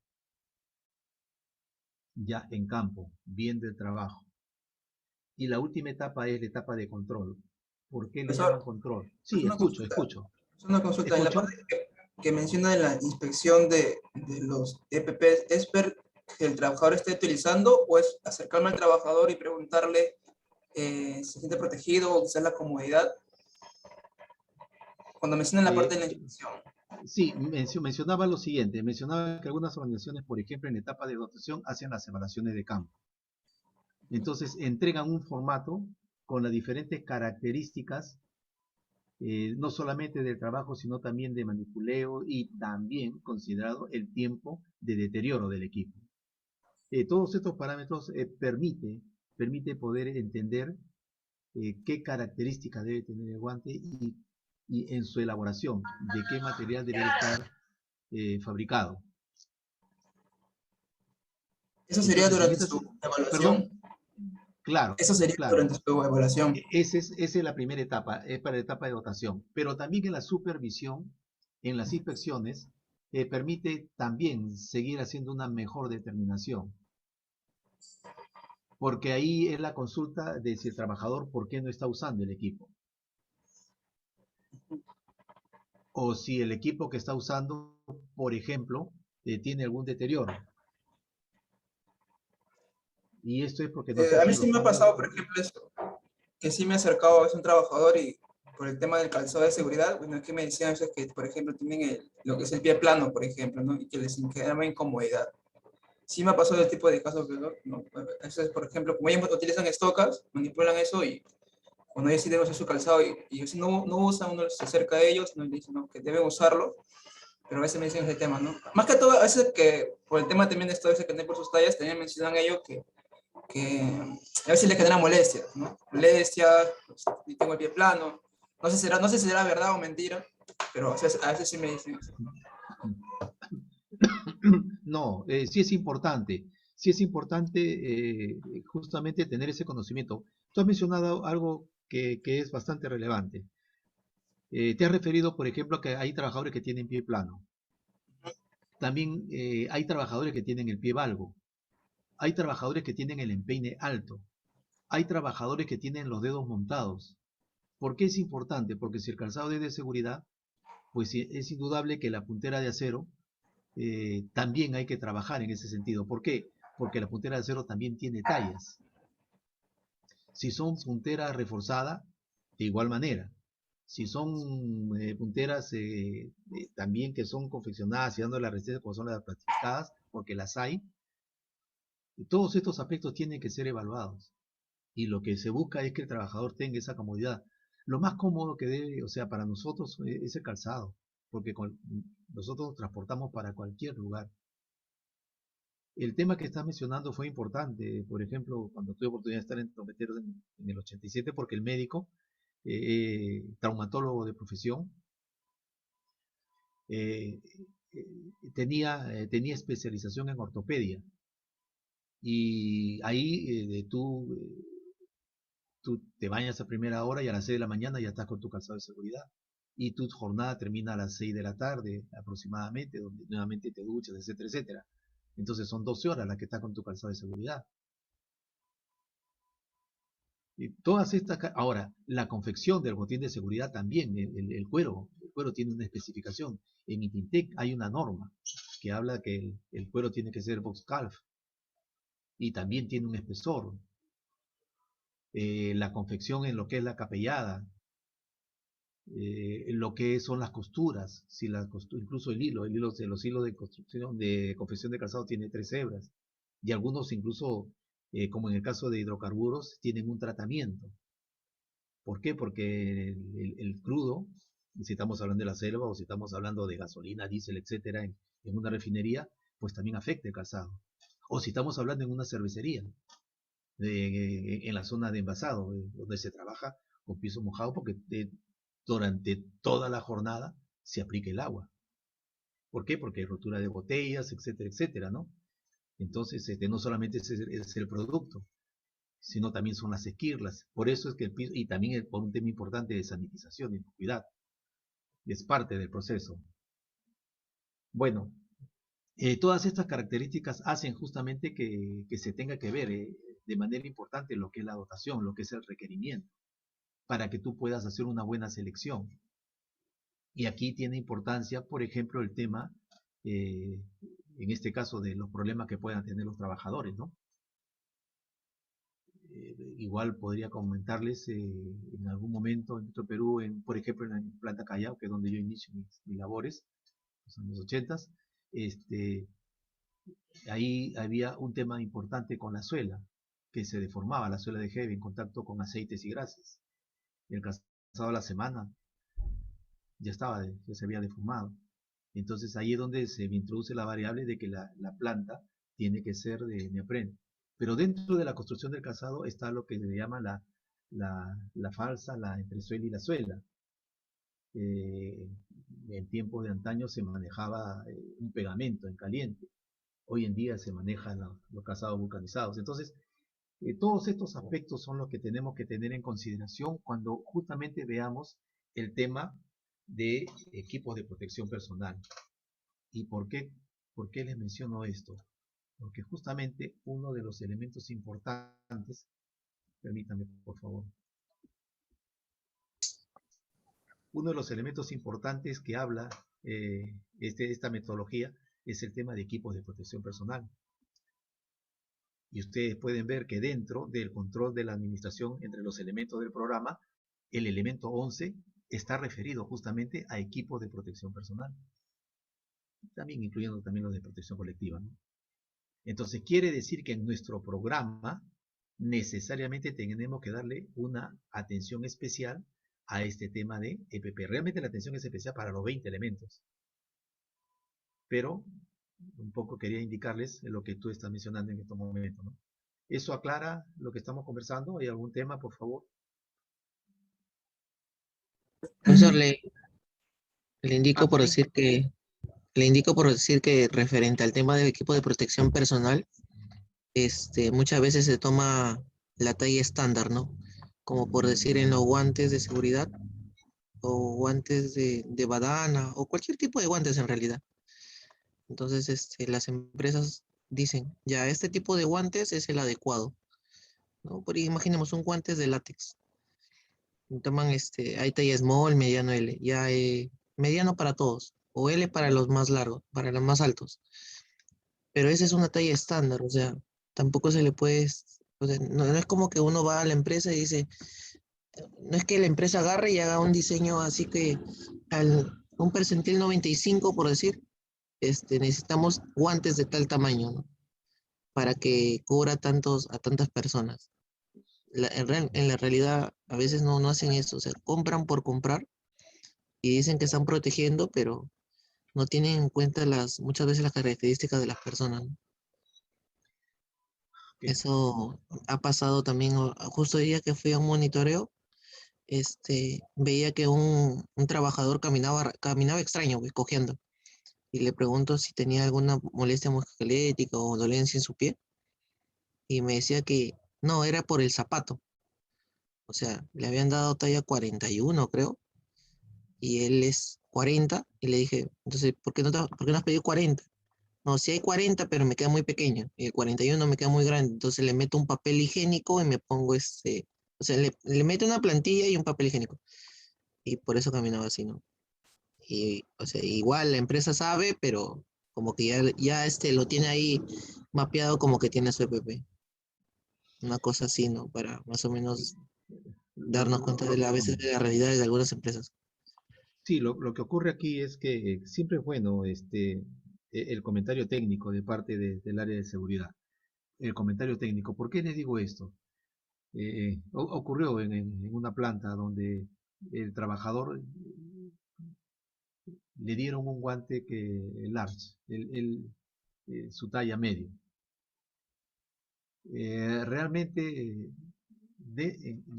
Ya en campo, bien del trabajo. Y la última etapa es la etapa de control. ¿Por qué le llaman control? Sí, escucho. Es una consulta. En la parte que menciona de la inspección de los EPP, ¿es ver que el trabajador esté utilizando o es acercarme al trabajador y preguntarle si se siente protegido o quizás la comodidad? Cuando mencionan la parte de la inspección. Sí, mencionaba lo siguiente, mencionaba que algunas organizaciones, por ejemplo, en etapa de dotación, hacen las evaluaciones de campo. Entonces, entregan un formato con las diferentes características, no solamente del trabajo, sino también de manipuleo y también considerado el tiempo de deterioro del equipo. Todos estos parámetros permite poder entender qué características debe tener el guante y en su elaboración, de qué material debe estar fabricado. Eso sería durante su evaluación. Perdón. Claro. Eso sería durante su evaluación. Esa es la primera etapa, es para la etapa de dotación. Pero también en la supervisión, en las inspecciones, permite también seguir haciendo una mejor determinación. Porque ahí es la consulta de si el trabajador, ¿por qué no está usando el equipo? O si el equipo que está usando, por ejemplo, tiene algún deterioro. Y esto es porque no a mí sí me ha pasado, por ejemplo, esto, que sí me he acercado a veces un trabajador y por el tema del calzado de seguridad, bueno, es que me decían eso, que, por ejemplo, tienen lo que es el pie plano, por ejemplo, ¿no? Y que les genera incomodidad. Sí me ha pasado el tipo de casos que, ¿no? Eso es, por ejemplo, como ellos utilizan estocas, manipulan eso y cuando ellos sí deben usar su calzado y si no usan, uno se acerca a ellos, no, dicen no, que deben usarlo, pero a veces me dicen ese tema, ¿no? Más que todo, a veces que por el tema también de esto, a veces que no por sus tallas, también mencionan ellos que a veces les genera molestia, ¿no? Molestia, pues, y tengo el pie plano, no sé si será verdad o mentira, pero a veces sí me dicen eso. No, sí es importante justamente tener ese conocimiento. Tú has mencionado algo que es bastante relevante. Te has referido, por ejemplo, que hay trabajadores que tienen pie plano. También hay trabajadores que tienen el pie valgo. Hay trabajadores que tienen el empeine alto. hay trabajadores que tienen los dedos montados. ¿Por qué es importante? Porque si el calzado es de seguridad, pues es indudable que la puntera de acero también hay que trabajar en ese sentido. ¿Por qué? Porque la puntera de acero también tiene tallas. Si son punteras reforzadas, de igual manera. Si son punteras también que son confeccionadas y dando las recetas como son las plastificadas, porque las hay, todos estos aspectos tienen que ser evaluados. Y lo que se busca es que el trabajador tenga esa comodidad. Lo más cómodo que debe, o sea, para nosotros es el calzado, porque nosotros nos transportamos para cualquier lugar. El tema que estás mencionando fue importante, por ejemplo, cuando tuve oportunidad de estar en Tomateros en el 87, porque el médico, traumatólogo de profesión, tenía especialización en ortopedia. Y ahí tú te bañas a primera hora y a las 6 de la mañana ya estás con tu calzado de seguridad. Y tu jornada termina a las 6 de la tarde aproximadamente, donde nuevamente te duchas, etcétera, etcétera. Entonces son 12 horas las que estás con tu calzado de seguridad. Y todas estas, ahora, la confección del botín de seguridad también, el cuero tiene una especificación. En Itintec hay una norma que habla que el cuero tiene que ser box calf y también tiene un espesor. La confección en lo que es la capellada, en lo que son las costuras, si incluso los hilos de construcción, de confección de calzado tiene 3 hebras, y algunos incluso, como en el caso de hidrocarburos, tienen un tratamiento. ¿Por qué? Porque el crudo, si estamos hablando de la selva o si estamos hablando de gasolina, diésel, etcétera, en una refinería, pues también afecta el calzado. O si estamos hablando en una cervecería, en la zona de envasado, donde se trabaja con piso mojado, porque durante toda la jornada se aplica el agua. ¿Por qué? Porque hay rotura de botellas, etcétera, etcétera, ¿no? Entonces, no solamente es el producto, sino también son las esquirlas. Por eso es que el piso, y también por un tema importante de sanitización y cuidado, es parte del proceso. Bueno, todas estas características hacen justamente que se tenga que ver de manera importante lo que es la dotación, lo que es el requerimiento, para que tú puedas hacer una buena selección. Y aquí tiene importancia, por ejemplo, el tema, en este caso, de los problemas que puedan tener los trabajadores, ¿no? Igual podría comentarles en algún momento en nuestro Perú, por ejemplo, en la planta Callao, que es donde yo inicio mis labores, en los 80s, ahí había un tema importante con la suela, que se deformaba, la suela de heavy en contacto con aceites y grasas. El calzado a la semana ya se había deformado. Entonces ahí es donde se introduce la variable de que la planta tiene que ser de neopreno. Pero dentro de la construcción del calzado está lo que se llama la falsa, la entresuela y la suela. En tiempos de antaño se manejaba un pegamento en caliente. Hoy en día se manejan los calzados vulcanizados. Entonces, todos estos aspectos son los que tenemos que tener en consideración cuando justamente veamos el tema de equipos de protección personal. ¿Y por qué les menciono esto? Porque justamente uno de los elementos importantes, permítanme por favor, uno de los elementos importantes que habla esta metodología es el tema de equipos de protección personal. Y ustedes pueden ver que dentro del control de la administración entre los elementos del programa, el elemento 11 está referido justamente a equipos de protección personal. También incluyendo también los de protección colectiva, ¿no? Entonces quiere decir que en nuestro programa necesariamente tenemos que darle una atención especial a este tema de EPP. Realmente la atención es especial para los 20 elementos. Pero un poco quería indicarles lo que tú estás mencionando en estos momentos, ¿no? ¿Eso aclara lo que estamos conversando? ¿Hay algún tema, por favor? Profesor, le indico por decir que referente al tema del equipo de protección personal, muchas veces se toma la talla estándar, ¿no? Como por decir en los guantes de seguridad o guantes de badana o cualquier tipo de guantes en realidad. Entonces, las empresas dicen, ya este tipo de guantes es el adecuado. ¿no? Por ahí imaginemos un guantes de látex. Toman hay talla small, mediano L, ya mediano para todos, o L para los más largos, para los más altos. Pero esa es una talla estándar, o sea, tampoco se le puede, o sea, no es como que uno va a la empresa y dice, no es que la empresa agarre y haga un diseño así que un percentil 95, por decir, necesitamos guantes de tal tamaño, ¿no? Para que cubra a tantas personas. En la realidad, a veces no hacen eso, o sea, compran por comprar y dicen que están protegiendo, pero no tienen en cuenta muchas veces las características de las personas, ¿no? Eso ha pasado también, justo el día que fui a un monitoreo, veía que un trabajador caminaba extraño, pues, cojeando, y le pregunto si tenía alguna molestia musculoesquelética o dolencia en su pie, y me decía que no, era por el zapato, o sea, le habían dado talla 41, creo, y él es 40, y le dije, entonces, ¿por qué no has pedido 40? No, sí hay 40, pero me queda muy pequeño. Y el 41 me queda muy grande. Entonces le meto un papel higiénico y me pongo o sea, le meto una plantilla y un papel higiénico. Y por eso caminaba así, ¿no? Y, o sea, igual la empresa sabe, pero como que ya lo tiene ahí mapeado como que tiene su EPP. Una cosa así, ¿no? Para más o menos darnos cuenta a veces de la realidad de algunas empresas. Sí, lo que ocurre aquí es que siempre es bueno el comentario técnico de parte del área de seguridad. El comentario técnico. ¿Por qué les digo esto? Ocurrió en una planta donde el trabajador le dieron un guante large, su talla medio. Realmente,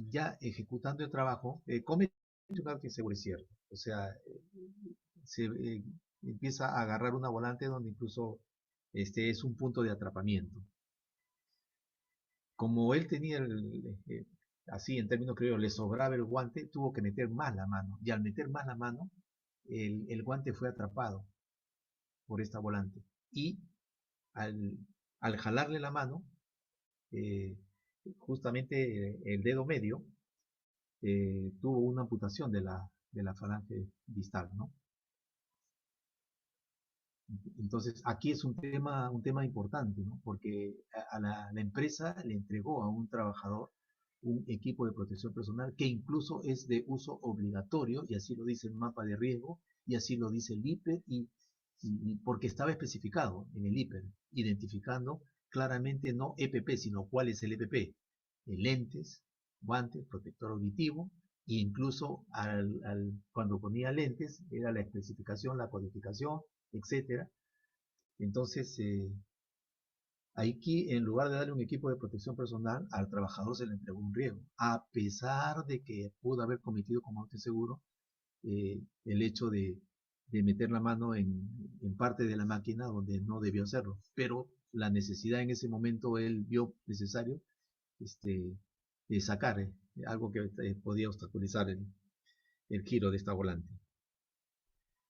ya ejecutando el trabajo, comete un acto inseguro, es cierto. O sea, se empieza a agarrar una volante donde incluso es un punto de atrapamiento. Como él tenía así en términos creo, le sobraba el guante, tuvo que meter más la mano. Y al meter más la mano, el guante fue atrapado por esta volante. Y al, al jalarle la mano, eh, justamente el dedo medio tuvo una amputación de la falange distal, ¿no? Entonces, aquí es un tema importante, ¿no? Porque la empresa le entregó a un trabajador un equipo de protección personal que incluso es de uso obligatorio, y así lo dice el mapa de riesgo, y así lo dice el IPER, y porque estaba especificado en el IPER, identificando claramente no EPP, sino cuál es el EPP. Lentes, guantes, protector auditivo, e incluso cuando ponía lentes, era la especificación, la codificación, etcétera. Entonces, aquí en lugar de darle un equipo de protección personal, al trabajador se le entregó un riesgo, a pesar de que pudo haber cometido, como estoy seguro, el hecho de meter la mano en parte de la máquina donde no debió hacerlo. Pero la necesidad en ese momento él vio necesario sacar algo que podía obstaculizar el giro de esta volante.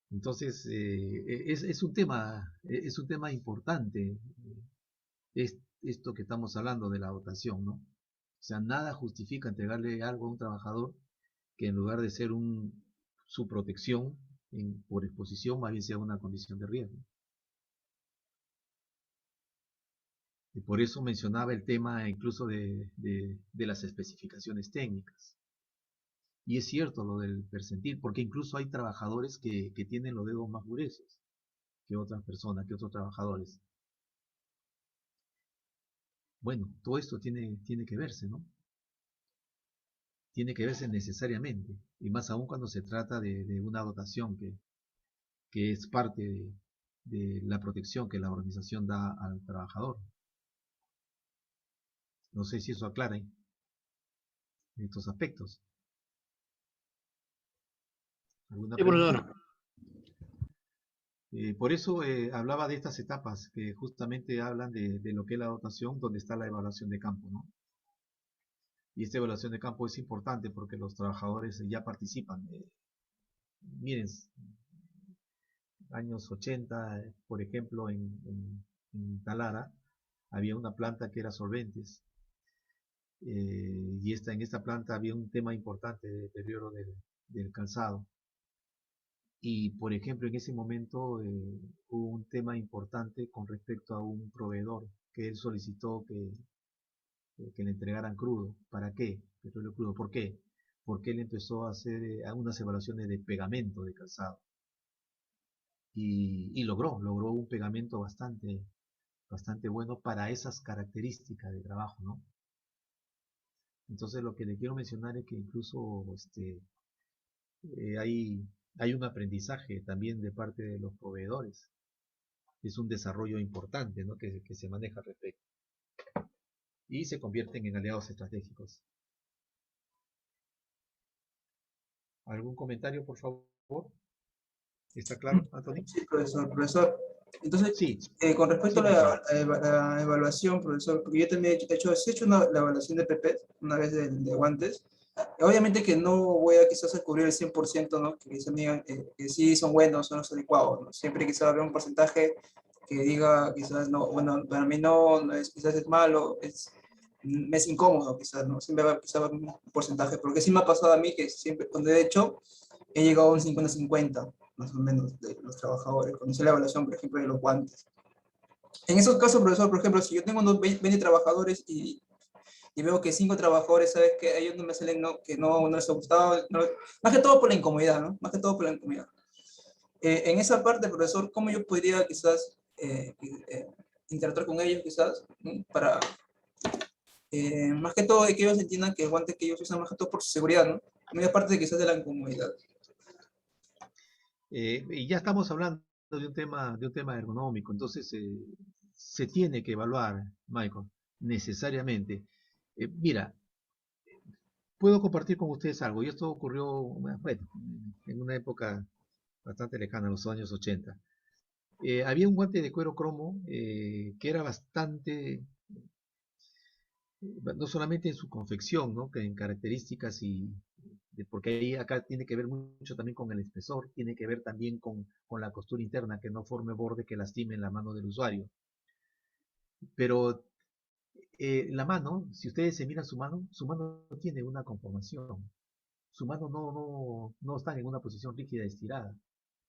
Entonces, es un tema importante, es esto que estamos hablando de la dotación, ¿no? O sea, nada justifica entregarle algo a un trabajador que en lugar de ser su protección por exposición, más bien sea una condición de riesgo. Y por eso mencionaba el tema incluso de las especificaciones técnicas. Y es cierto lo del percentil, porque incluso hay trabajadores que tienen los dedos más gruesos que otras personas, que otros trabajadores. Bueno, todo esto tiene que verse, ¿no? Tiene que verse necesariamente, y más aún cuando se trata de una dotación que es parte de la protección que la organización da al trabajador. No sé si eso aclara estos aspectos. ¿Alguna Sí, pregunta? profesor. Por eso hablaba de estas etapas que justamente hablan de lo que es la dotación, donde está la evaluación de campo, ¿no? Y esta evaluación de campo es importante porque los trabajadores ya participan. Miren, años 80, por ejemplo, en Talara, había una planta que era solventes. y en esta planta había un tema importante de deterioro del calzado. Y, por ejemplo, en ese momento hubo un tema importante con respecto a un proveedor que él solicitó que le entregaran crudo. ¿Para qué? Petróleo crudo. ¿Por qué? Porque él empezó a hacer unas evaluaciones de pegamento de calzado. Y logró un pegamento bastante bueno para esas características de trabajo, ¿no? Entonces lo que le quiero mencionar es que incluso hay un aprendizaje también de parte de los proveedores. Es un desarrollo importante, ¿no? que se maneja al respecto. Y se convierten en aliados estratégicos. ¿Algún comentario, por favor? ¿Está claro, Anthony? Sí, profesor. Entonces, Sí. Con respecto Sí, a la evaluación, profesor, porque yo también he hecho la evaluación de PP una vez de guantes. Obviamente que no voy a quizás a cubrir el 100%, ¿no? Que se me digan que sí son buenos, son los adecuados, ¿no? Siempre quizás habrá un porcentaje que diga quizás no, bueno, para mí no es, quizás es malo, me es incómodo quizás, ¿no? Siempre va quizás un porcentaje, porque sí me ha pasado a mí que siempre, cuando he hecho, he llegado a un 50-50, más o menos, de los trabajadores, cuando hice la evaluación, por ejemplo, de los guantes. En esos casos, profesor, por ejemplo, si yo tengo unos 20 trabajadores y veo que 5 trabajadores, ¿sabes? Que a ellos no me salen, no, que no les ha gustado, más que todo por la incomodidad, ¿no? Más que todo por la incomodidad. En esa parte, profesor, ¿cómo yo podría quizás interactuar con ellos, quizás, ¿no? Para, más que todo, de que ellos entiendan que el guante que ellos usan más que todo por su seguridad, ¿no? Muy aparte de quizás de la incomodidad. Y ya estamos hablando de un tema ergonómico, entonces se tiene que evaluar, Michael, necesariamente. Mira, puedo compartir con ustedes algo, y esto ocurrió, bueno, en una época bastante lejana, en los años 80. Había un guante de cuero cromo que era bastante, no solamente en su confección, ¿no? Que en características porque ahí acá tiene que ver mucho también con el espesor, tiene que ver también con la costura interna, que no forme borde que lastime la mano del usuario. Pero la mano, si ustedes se miran su mano tiene una conformación. Su mano no está en una posición rígida estirada,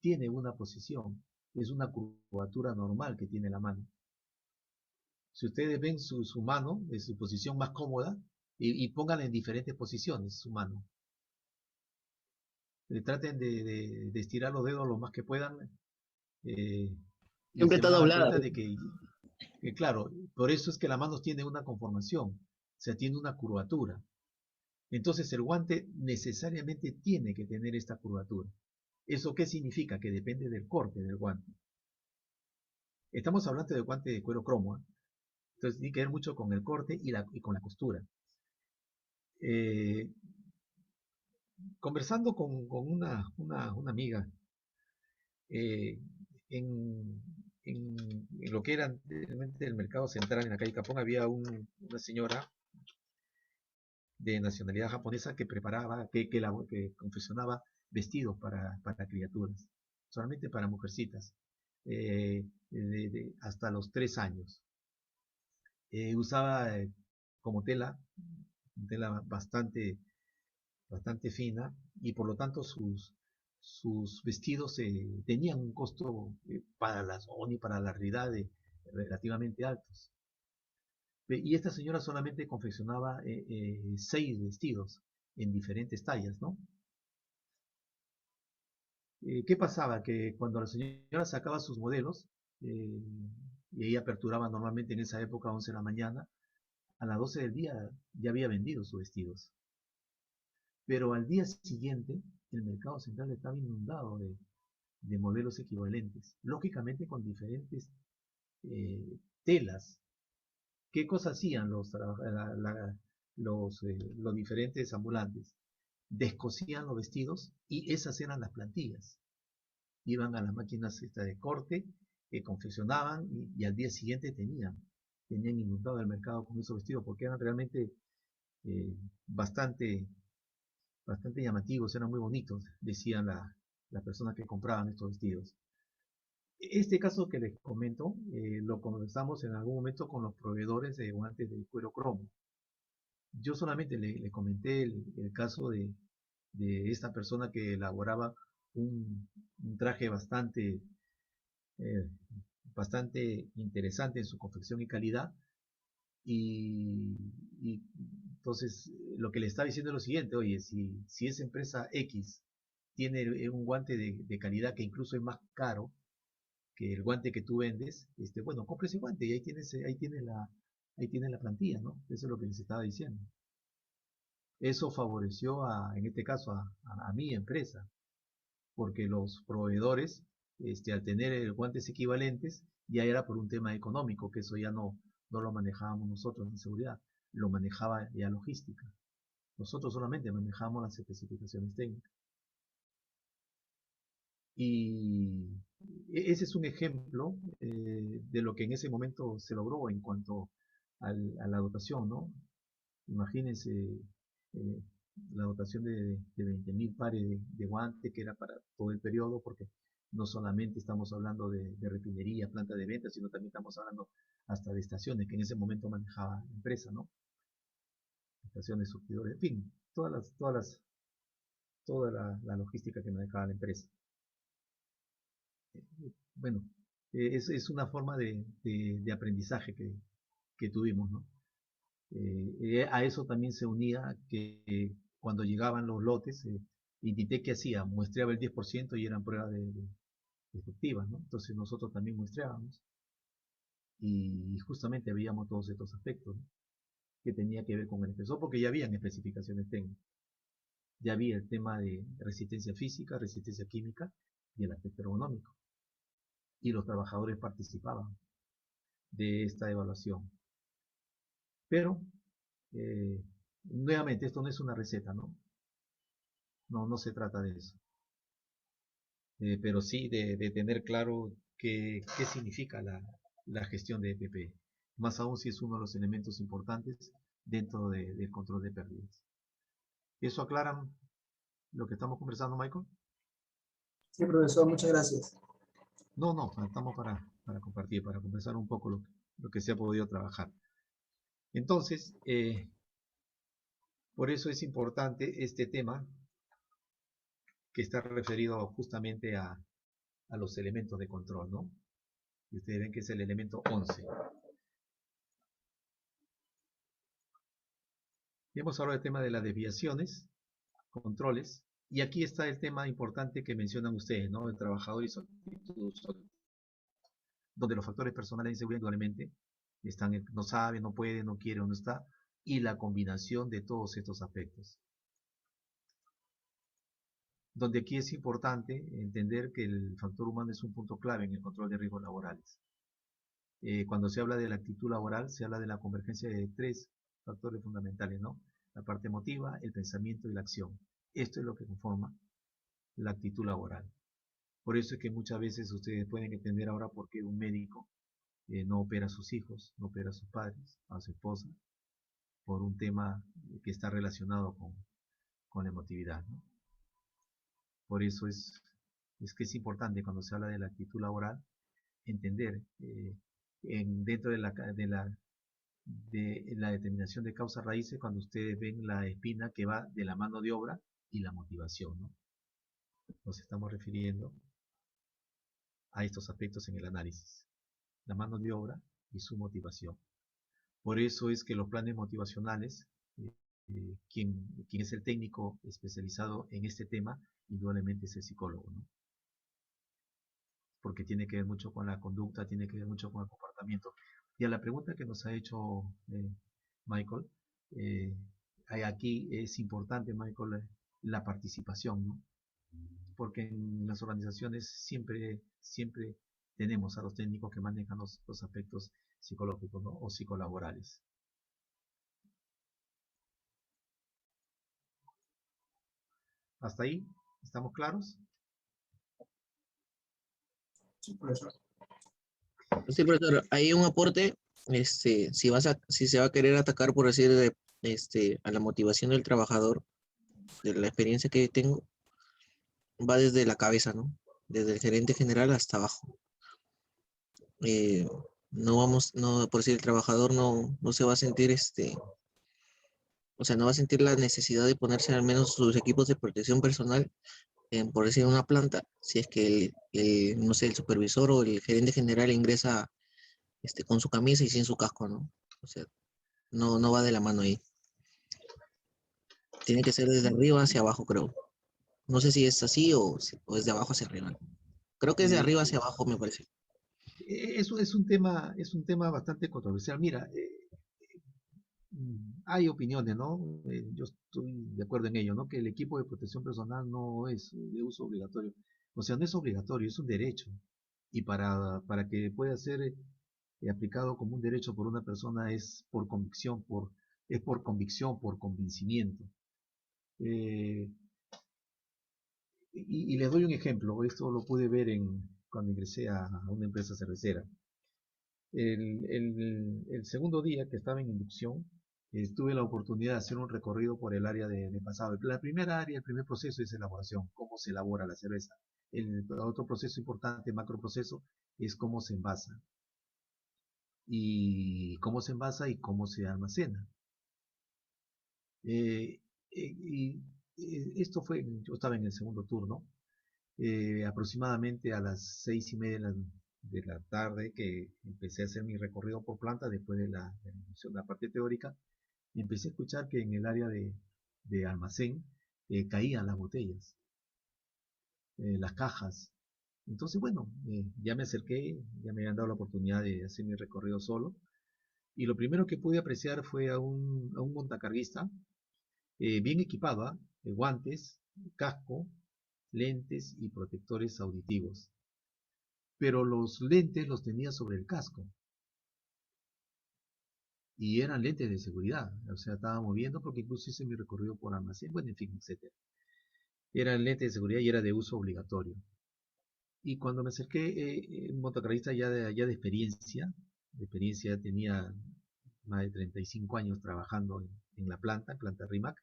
tiene una posición, es una curvatura normal que tiene la mano. Si ustedes ven su mano, en su posición más cómoda, y pónganla en diferentes posiciones, su mano. Traten de estirar los dedos lo más que puedan, y Siempre se está van a dar doblada. cuenta de que, claro, por eso es que la mano tiene una conformación, o sea, tiene una curvatura. Entonces el guante necesariamente tiene que tener esta curvatura. ¿Eso qué significa? Que depende del corte del guante. Estamos hablando de guante de cuero cromo, ¿eh? Entonces tiene que ver mucho con el corte y con la costura. Conversando con una amiga, eh, en lo que era anteriormente el mercado central en la calle Capón, había una señora de nacionalidad japonesa que preparaba, que confeccionaba vestidos para criaturas, solamente para mujercitas, hasta los 3 años. Usaba como tela bastante fina, y por lo tanto sus vestidos tenían un costo para la zona y para la realidad relativamente altos. Y esta señora solamente confeccionaba 6 vestidos en diferentes tallas, ¿no? ¿Qué pasaba? Que cuando la señora sacaba sus modelos, y ella aperturaba normalmente en esa época a 11 de la mañana, a las 12 del día ya había vendido sus vestidos. Pero al día siguiente, el mercado central estaba inundado de modelos equivalentes, lógicamente con diferentes telas. ¿Qué cosas hacían los diferentes ambulantes? Descosían los vestidos y esas eran las plantillas. Iban a las máquinas de corte, confeccionaban y al día siguiente tenían inundado el mercado con esos vestidos porque eran realmente bastante llamativos, eran muy bonitos, decían las personas que compraban estos vestidos. Este caso que les comento, lo conversamos en algún momento con los proveedores de guantes de cuero cromo. Yo solamente le comenté el caso de esta persona que elaboraba un traje eh, bastante interesante en su confección y calidad. Y entonces lo que le estaba diciendo es lo siguiente: oye, si esa empresa X tiene un guante de calidad que incluso es más caro que el guante que tú vendes, bueno, compre ese guante y ahí tienes la plantilla, ¿no? Eso es lo que les estaba diciendo. Eso favoreció en este caso, a mi empresa, porque los proveedores, al tener guantes equivalentes, ya era por un tema económico, que eso ya no lo manejábamos nosotros en seguridad, lo manejaba ya logística. Nosotros solamente manejábamos las especificaciones técnicas. Y ese es un ejemplo de lo que en ese momento se logró en cuanto a la dotación, ¿no? Imagínense eh, la dotación de 20.000 pares de guantes, que era para todo el periodo, porque no solamente estamos hablando de refinería, planta de venta, sino también estamos hablando hasta de estaciones que en ese momento manejaba la empresa, ¿no? Estaciones, surtidores, en fin, toda la logística que manejaba la empresa. Bueno, es una forma de aprendizaje que tuvimos, ¿no? A eso también se unía que cuando llegaban los lotes, Inditec, ¿qué hacía? Muestreaba el 10% y eran pruebas efectivas, ¿no? Entonces nosotros también muestreábamos y justamente veíamos todos estos aspectos, ¿no? Que tenía que ver con el espesor, porque ya habían especificaciones técnicas. Ya había el tema de resistencia física, resistencia química y el aspecto ergonómico. Y los trabajadores participaban de esta evaluación. Pero, nuevamente, esto no es una receta, ¿no? No se trata de eso. Pero sí de tener claro qué significa la gestión de EPP. Más aún si es uno de los elementos importantes dentro del control de pérdidas. ¿Eso aclara lo que estamos conversando, Michael? Sí, profesor, muchas gracias. No, estamos para compartir, para conversar un poco lo que se ha podido trabajar. Entonces, por eso es importante este tema que está referido justamente a los elementos de control, ¿no? Y ustedes ven que es el elemento 11. Y hemos hablado del tema de las desviaciones, controles, y aquí está el tema importante que mencionan ustedes, ¿no? El trabajador y su actitud, donde los factores personales de inseguridad indudablemente están, no sabe, no puede, no quiere o no está, y la combinación de todos estos aspectos. Donde aquí es importante entender que el factor humano es un punto clave en el control de riesgos laborales. Cuando se habla de la actitud laboral, se habla de la convergencia de 3 factores fundamentales, ¿no? La parte emotiva, el pensamiento y la acción. Esto es lo que conforma la actitud laboral. Por eso es que muchas veces ustedes pueden entender ahora por qué un médico no opera a sus hijos, no opera a sus padres, a su esposa, por un tema que está relacionado con la emotividad, ¿no? Por eso es que es importante cuando se habla de la actitud laboral entender dentro de la determinación de causas raíces, cuando ustedes ven la espina que va de la mano de obra y la motivación, ¿no? Nos estamos refiriendo a estos aspectos en el análisis, la mano de obra y su motivación. Por eso es que los planes motivacionales, quien es el técnico especializado en este tema, indudablemente es el psicólogo, ¿no? Porque tiene que ver mucho con la conducta, tiene que ver mucho con el comportamiento. Y a la pregunta que nos ha hecho Michael, aquí es importante, Michael, la participación, ¿no? Porque en las organizaciones siempre tenemos a los técnicos que manejan los aspectos psicológicos, ¿no? O psicolaborales. ¿Hasta ahí? ¿Estamos claros? Sí, profesor. Sí, profesor, hay un aporte, si se va a querer atacar, por decir, a la motivación del trabajador, de la experiencia que tengo, va desde la cabeza, ¿no? Desde el gerente general hasta abajo. No, por decir, el trabajador no se va a sentir, O sea, no va a sentir la necesidad de ponerse al menos sus equipos de protección personal, por decir, una planta, si es que no sé, el supervisor o el gerente general ingresa con su camisa y sin su casco, ¿no? O sea, no va de la mano ahí. Tiene que ser desde arriba hacia abajo, creo. No sé si es así o es de abajo hacia arriba. Creo que es de Eh, arriba hacia abajo, me parece. Eso es un tema bastante controversial. Mira, hay opiniones, ¿no? Yo estoy de acuerdo en ello, ¿no? Que el equipo de protección personal no es de uso obligatorio. O sea, no es obligatorio, es un derecho. Y para que pueda ser aplicado como un derecho por una persona es por convicción, por convencimiento. Eh, y les doy un ejemplo. Esto lo pude ver cuando ingresé a una empresa cervecera. El segundo día que estaba en inducción, tuve la oportunidad de hacer un recorrido por el área de pasado. La primera área, el primer proceso es elaboración, cómo se elabora la cerveza. El otro proceso importante, macroproceso, es cómo se envasa. Y cómo se envasa y cómo se almacena. Esto fue, yo estaba en el segundo turno, aproximadamente a las 6:30 de la tarde que empecé a hacer mi recorrido por planta después de la parte teórica, empecé a escuchar que en el área de almacén caían las botellas, las cajas. Entonces, bueno, ya me acerqué, ya me habían dado la oportunidad de hacer mi recorrido solo. Y lo primero que pude apreciar fue a un montacarguista bien equipado, guantes, casco, lentes y protectores auditivos. Pero los lentes los tenía sobre el casco. Y eran lentes de seguridad. O sea, estaba moviendo porque incluso hice mi recorrido por almacén, bueno, en fin, etc. Eran lentes de seguridad y era de uso obligatorio. Y cuando me acerqué, un motocarrista ya de experiencia, tenía más de 35 años trabajando en la planta Rimac.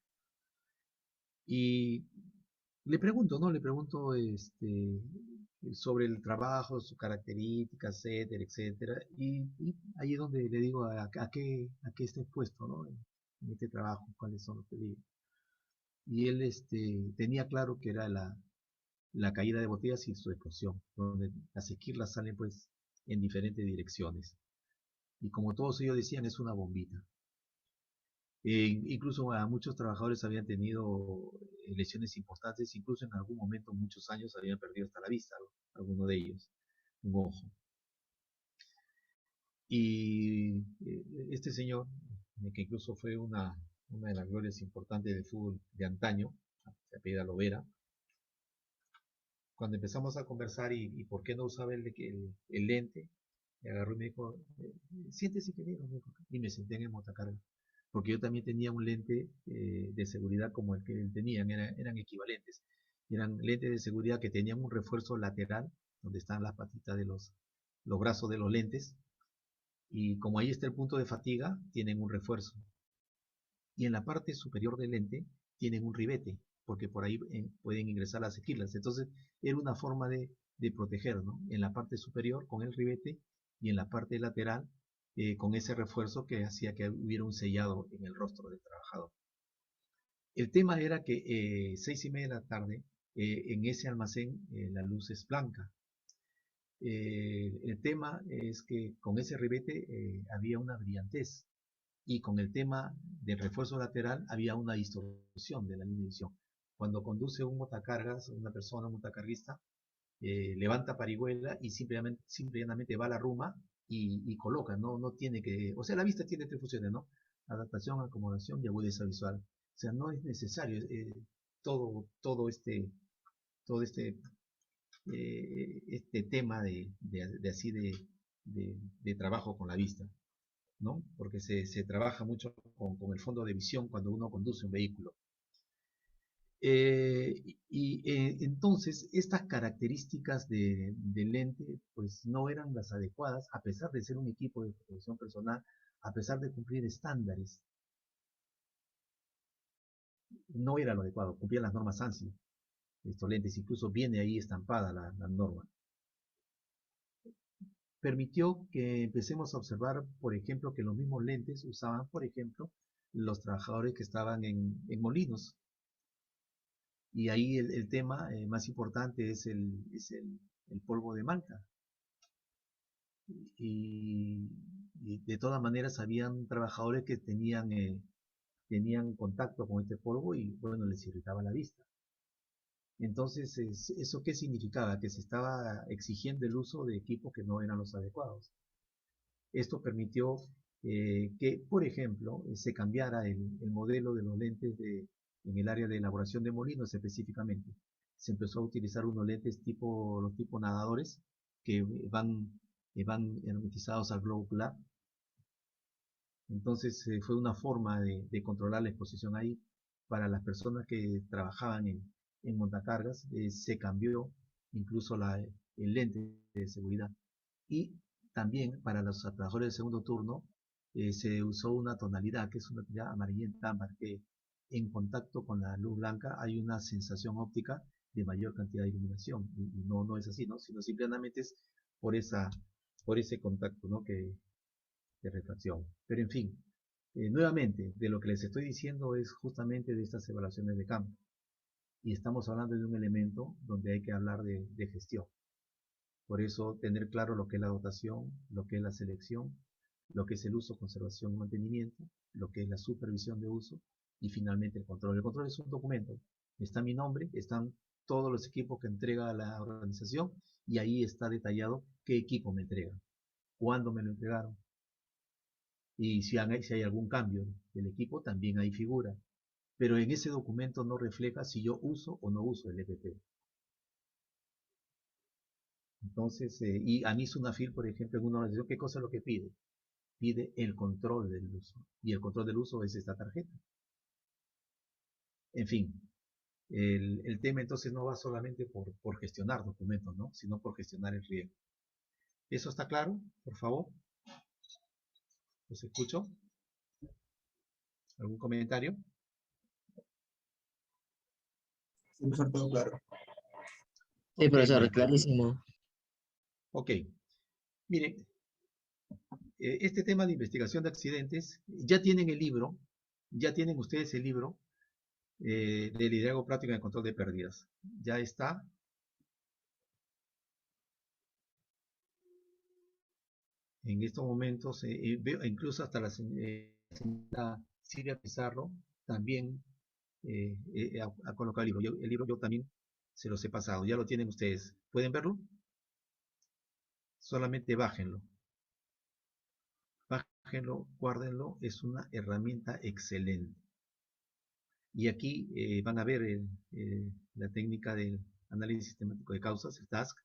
Y le pregunto, ¿no? Le pregunto sobre el trabajo, sus características, etcétera, etcétera. Y ahí es donde le digo a qué está expuesto, ¿no? En este trabajo, cuáles son los peligros. Y él tenía claro que era la caída de botellas y su explosión, donde las esquirlas salen pues en diferentes direcciones. Y como todos ellos decían, es una bombita. Incluso a muchos trabajadores habían tenido lesiones importantes, incluso en algún momento, muchos años, habían perdido hasta la vista, alguno de ellos, un ojo. Y este señor, que incluso fue una de las glorias importantes del fútbol de antaño, se apellida Lovera, cuando empezamos a conversar y por qué no usaba el lente, me agarró y me dijo, siéntese ingeniero, y me senté en el montacarga. Porque yo también tenía un lente de seguridad como el que él tenía, eran equivalentes. Eran lentes de seguridad que tenían un refuerzo lateral, donde están las patitas de los brazos de los lentes, y como ahí está el punto de fatiga, tienen un refuerzo. Y en la parte superior del lente tienen un ribete, porque por ahí pueden ingresar las esquilas. Entonces era una forma de proteger, ¿no? En la parte superior con el ribete y en la parte lateral con ese refuerzo que hacía que hubiera un sellado en el rostro del trabajador. El tema era que 6:30 de la tarde en ese almacén la luz es blanca. El tema es que con ese ribete había una brillantez y con el tema del refuerzo lateral había una distorsión de la línea de visión. Cuando conduce un montacargas, una persona, un montacarguista, levanta parihuela y simplemente va a la ruma y coloca, no tiene que, o sea, la vista tiene tres funciones, ¿no? Adaptación, acomodación y agudeza visual. O sea, no es necesario todo este tema de trabajo con la vista, ¿no? Porque se trabaja mucho con el fondo de visión cuando uno conduce un vehículo. Entonces, estas características del lente, pues no eran las adecuadas, a pesar de ser un equipo de protección personal, a pesar de cumplir estándares, no era lo adecuado, cumplían las normas ANSI, estos lentes, incluso viene ahí estampada la norma. Permitió que empecemos a observar, por ejemplo, que los mismos lentes usaban, por ejemplo, los trabajadores que estaban en Molinos. Y ahí el tema más importante es el polvo de Malta. Y de todas maneras habían trabajadores que tenían contacto con este polvo y bueno, les irritaba la vista. Entonces, ¿eso qué significaba? Que se estaba exigiendo el uso de equipos que no eran los adecuados. Esto permitió que, por ejemplo, se cambiara el modelo de los lentes en el área de elaboración de molinos específicamente. Se empezó a utilizar unos lentes los tipo nadadores que van hermetizados al globo ocular. Entonces fue una forma de controlar la exposición ahí. Para las personas que trabajaban en montacargas, se cambió incluso el lente de seguridad. Y también para los trabajadores del segundo turno, se usó una tonalidad que es una tonalidad amarillenta ámbar, que en contacto con la luz blanca hay una sensación óptica de mayor cantidad de iluminación. Y no es así, ¿no? Sino simplemente es por ese contacto, ¿no? de refracción. Pero en fin, nuevamente, de lo que les estoy diciendo es justamente de estas evaluaciones de campo. Y estamos hablando de un elemento donde hay que hablar de gestión. Por eso, tener claro lo que es la dotación, lo que es la selección, lo que es el uso, conservación y mantenimiento, lo que es la supervisión de uso y finalmente el control. El control es un documento. Está mi nombre, están todos los equipos que entrega la organización y ahí está detallado qué equipo me entrega, cuándo me lo entregaron. Y si hay algún cambio del equipo, también ahí figura. Pero en ese documento no refleja si yo uso o no uso el EPP. Entonces, y a mí Sunafil, por ejemplo, en una organización, ¿qué cosa es lo que pide? Pide el control del uso. Y el control del uso es esta tarjeta. En fin, el tema entonces no va solamente por gestionar documentos, ¿no? Sino por gestionar el riesgo. ¿Eso está claro? Por favor. ¿Los escucho? ¿Algún comentario? Sí, profesor, todo claro. Sí, Ok, profesor, bien. clarísimo. Ok. Miren, este tema de investigación de accidentes, ya tienen el libro, ya tienen ustedes el libro de liderazgo práctico en el control de pérdidas. Ya está. En estos momentos, veo incluso hasta la señora Silvia Pizarro también ha colocado el libro. El libro yo también se los he pasado, ya lo tienen ustedes. ¿Pueden verlo? Solamente bájenlo. Bájenlo, guárdenlo, es una herramienta excelente. Y aquí van a ver la técnica del análisis sistemático de causas, el TASC.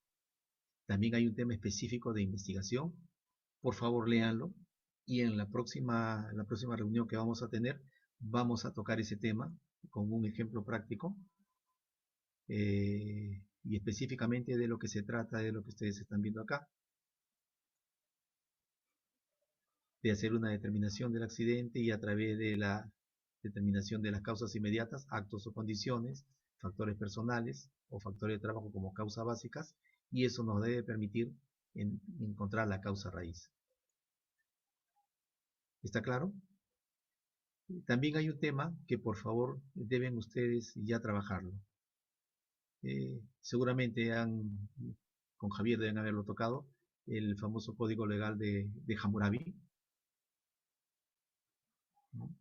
También hay un tema específico de investigación. Por favor, léanlo. Y en la próxima reunión que vamos a tener, vamos a tocar ese tema con un ejemplo práctico. Y específicamente de lo que se trata, de lo que ustedes están viendo acá. De hacer una determinación del accidente y a través de la determinación de las causas inmediatas, actos o condiciones, factores personales o factores de trabajo como causas básicas, y eso nos debe permitir encontrar la causa raíz. ¿Está claro? También hay un tema que por favor deben ustedes ya trabajarlo. Seguramente con Javier deben haberlo tocado, el famoso código legal de Hammurabi, ¿no?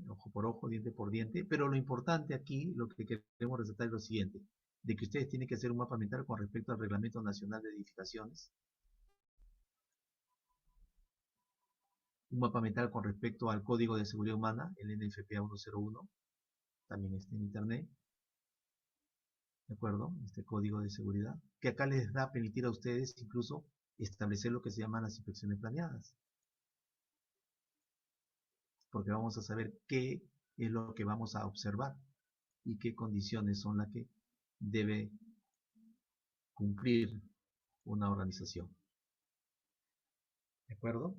Ojo por ojo, diente por diente, pero lo importante aquí, lo que queremos resaltar es lo siguiente, de que ustedes tienen que hacer un mapa mental con respecto al Reglamento Nacional de Edificaciones, un mapa mental con respecto al Código de Seguridad Humana, el NFPA 101, también está en internet, ¿de acuerdo? Este código de seguridad, que acá les da a permitir a ustedes incluso establecer lo que se llaman las inspecciones planeadas, porque vamos a saber qué es lo que vamos a observar y qué condiciones son las que debe cumplir una organización. ¿De acuerdo?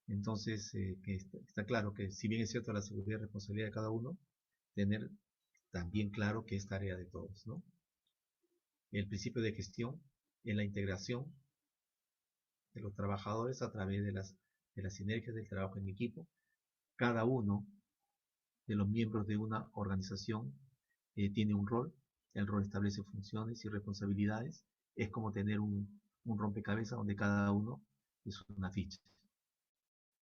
Entonces, que está claro que si bien es cierto la seguridad y responsabilidad de cada uno, tener también claro que es tarea de todos, ¿no? El principio de gestión en la integración de los trabajadores a través de las sinergias del trabajo en equipo, cada uno de los miembros de una organización tiene un rol. El rol establece funciones y responsabilidades. Es como tener un rompecabezas donde cada uno es una ficha.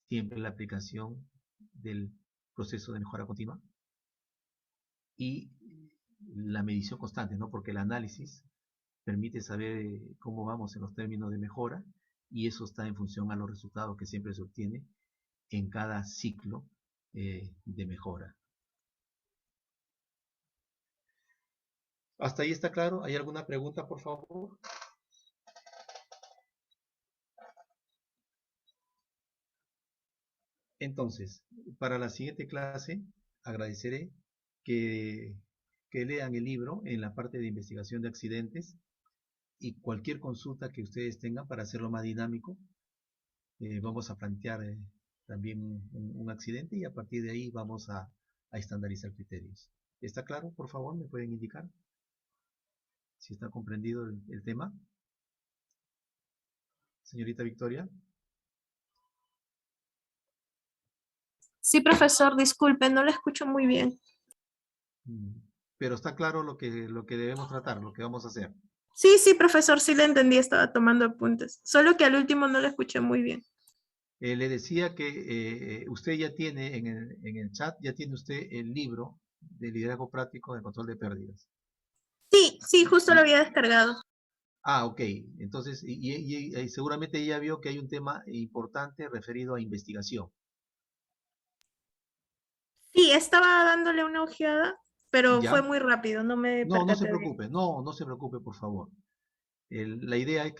Siempre la aplicación del proceso de mejora continua y la medición constante, ¿no? Porque el análisis permite saber cómo vamos en los términos de mejora y eso está en función a los resultados que siempre se obtiene en cada ciclo de mejora. ¿Hasta ahí está claro? ¿Hay alguna pregunta, por favor? Entonces, para la siguiente clase, agradeceré que lean el libro en la parte de investigación de accidentes y cualquier consulta que ustedes tengan para hacerlo más dinámico. Vamos a plantear también un accidente y a partir de ahí vamos a estandarizar criterios. ¿Está claro? Por favor, ¿me pueden indicar si está comprendido el tema? Señorita Victoria. Sí, profesor, disculpe, no la escucho muy bien. Pero está claro lo que debemos tratar, lo que vamos a hacer. Sí, profesor, sí le entendí, estaba tomando apuntes. Solo que al último no la escuché muy bien. Le decía que usted ya tiene en el chat, ya tiene usted el libro de liderazgo práctico de control de pérdidas. Sí, justo lo había descargado. Ah, ok. Entonces, y seguramente ella vio que hay un tema importante referido a investigación. Sí, estaba dándole una ojeada, pero ¿Ya? fue muy rápido, no me No se percaté bien. preocupe, no se preocupe, por favor. La idea es que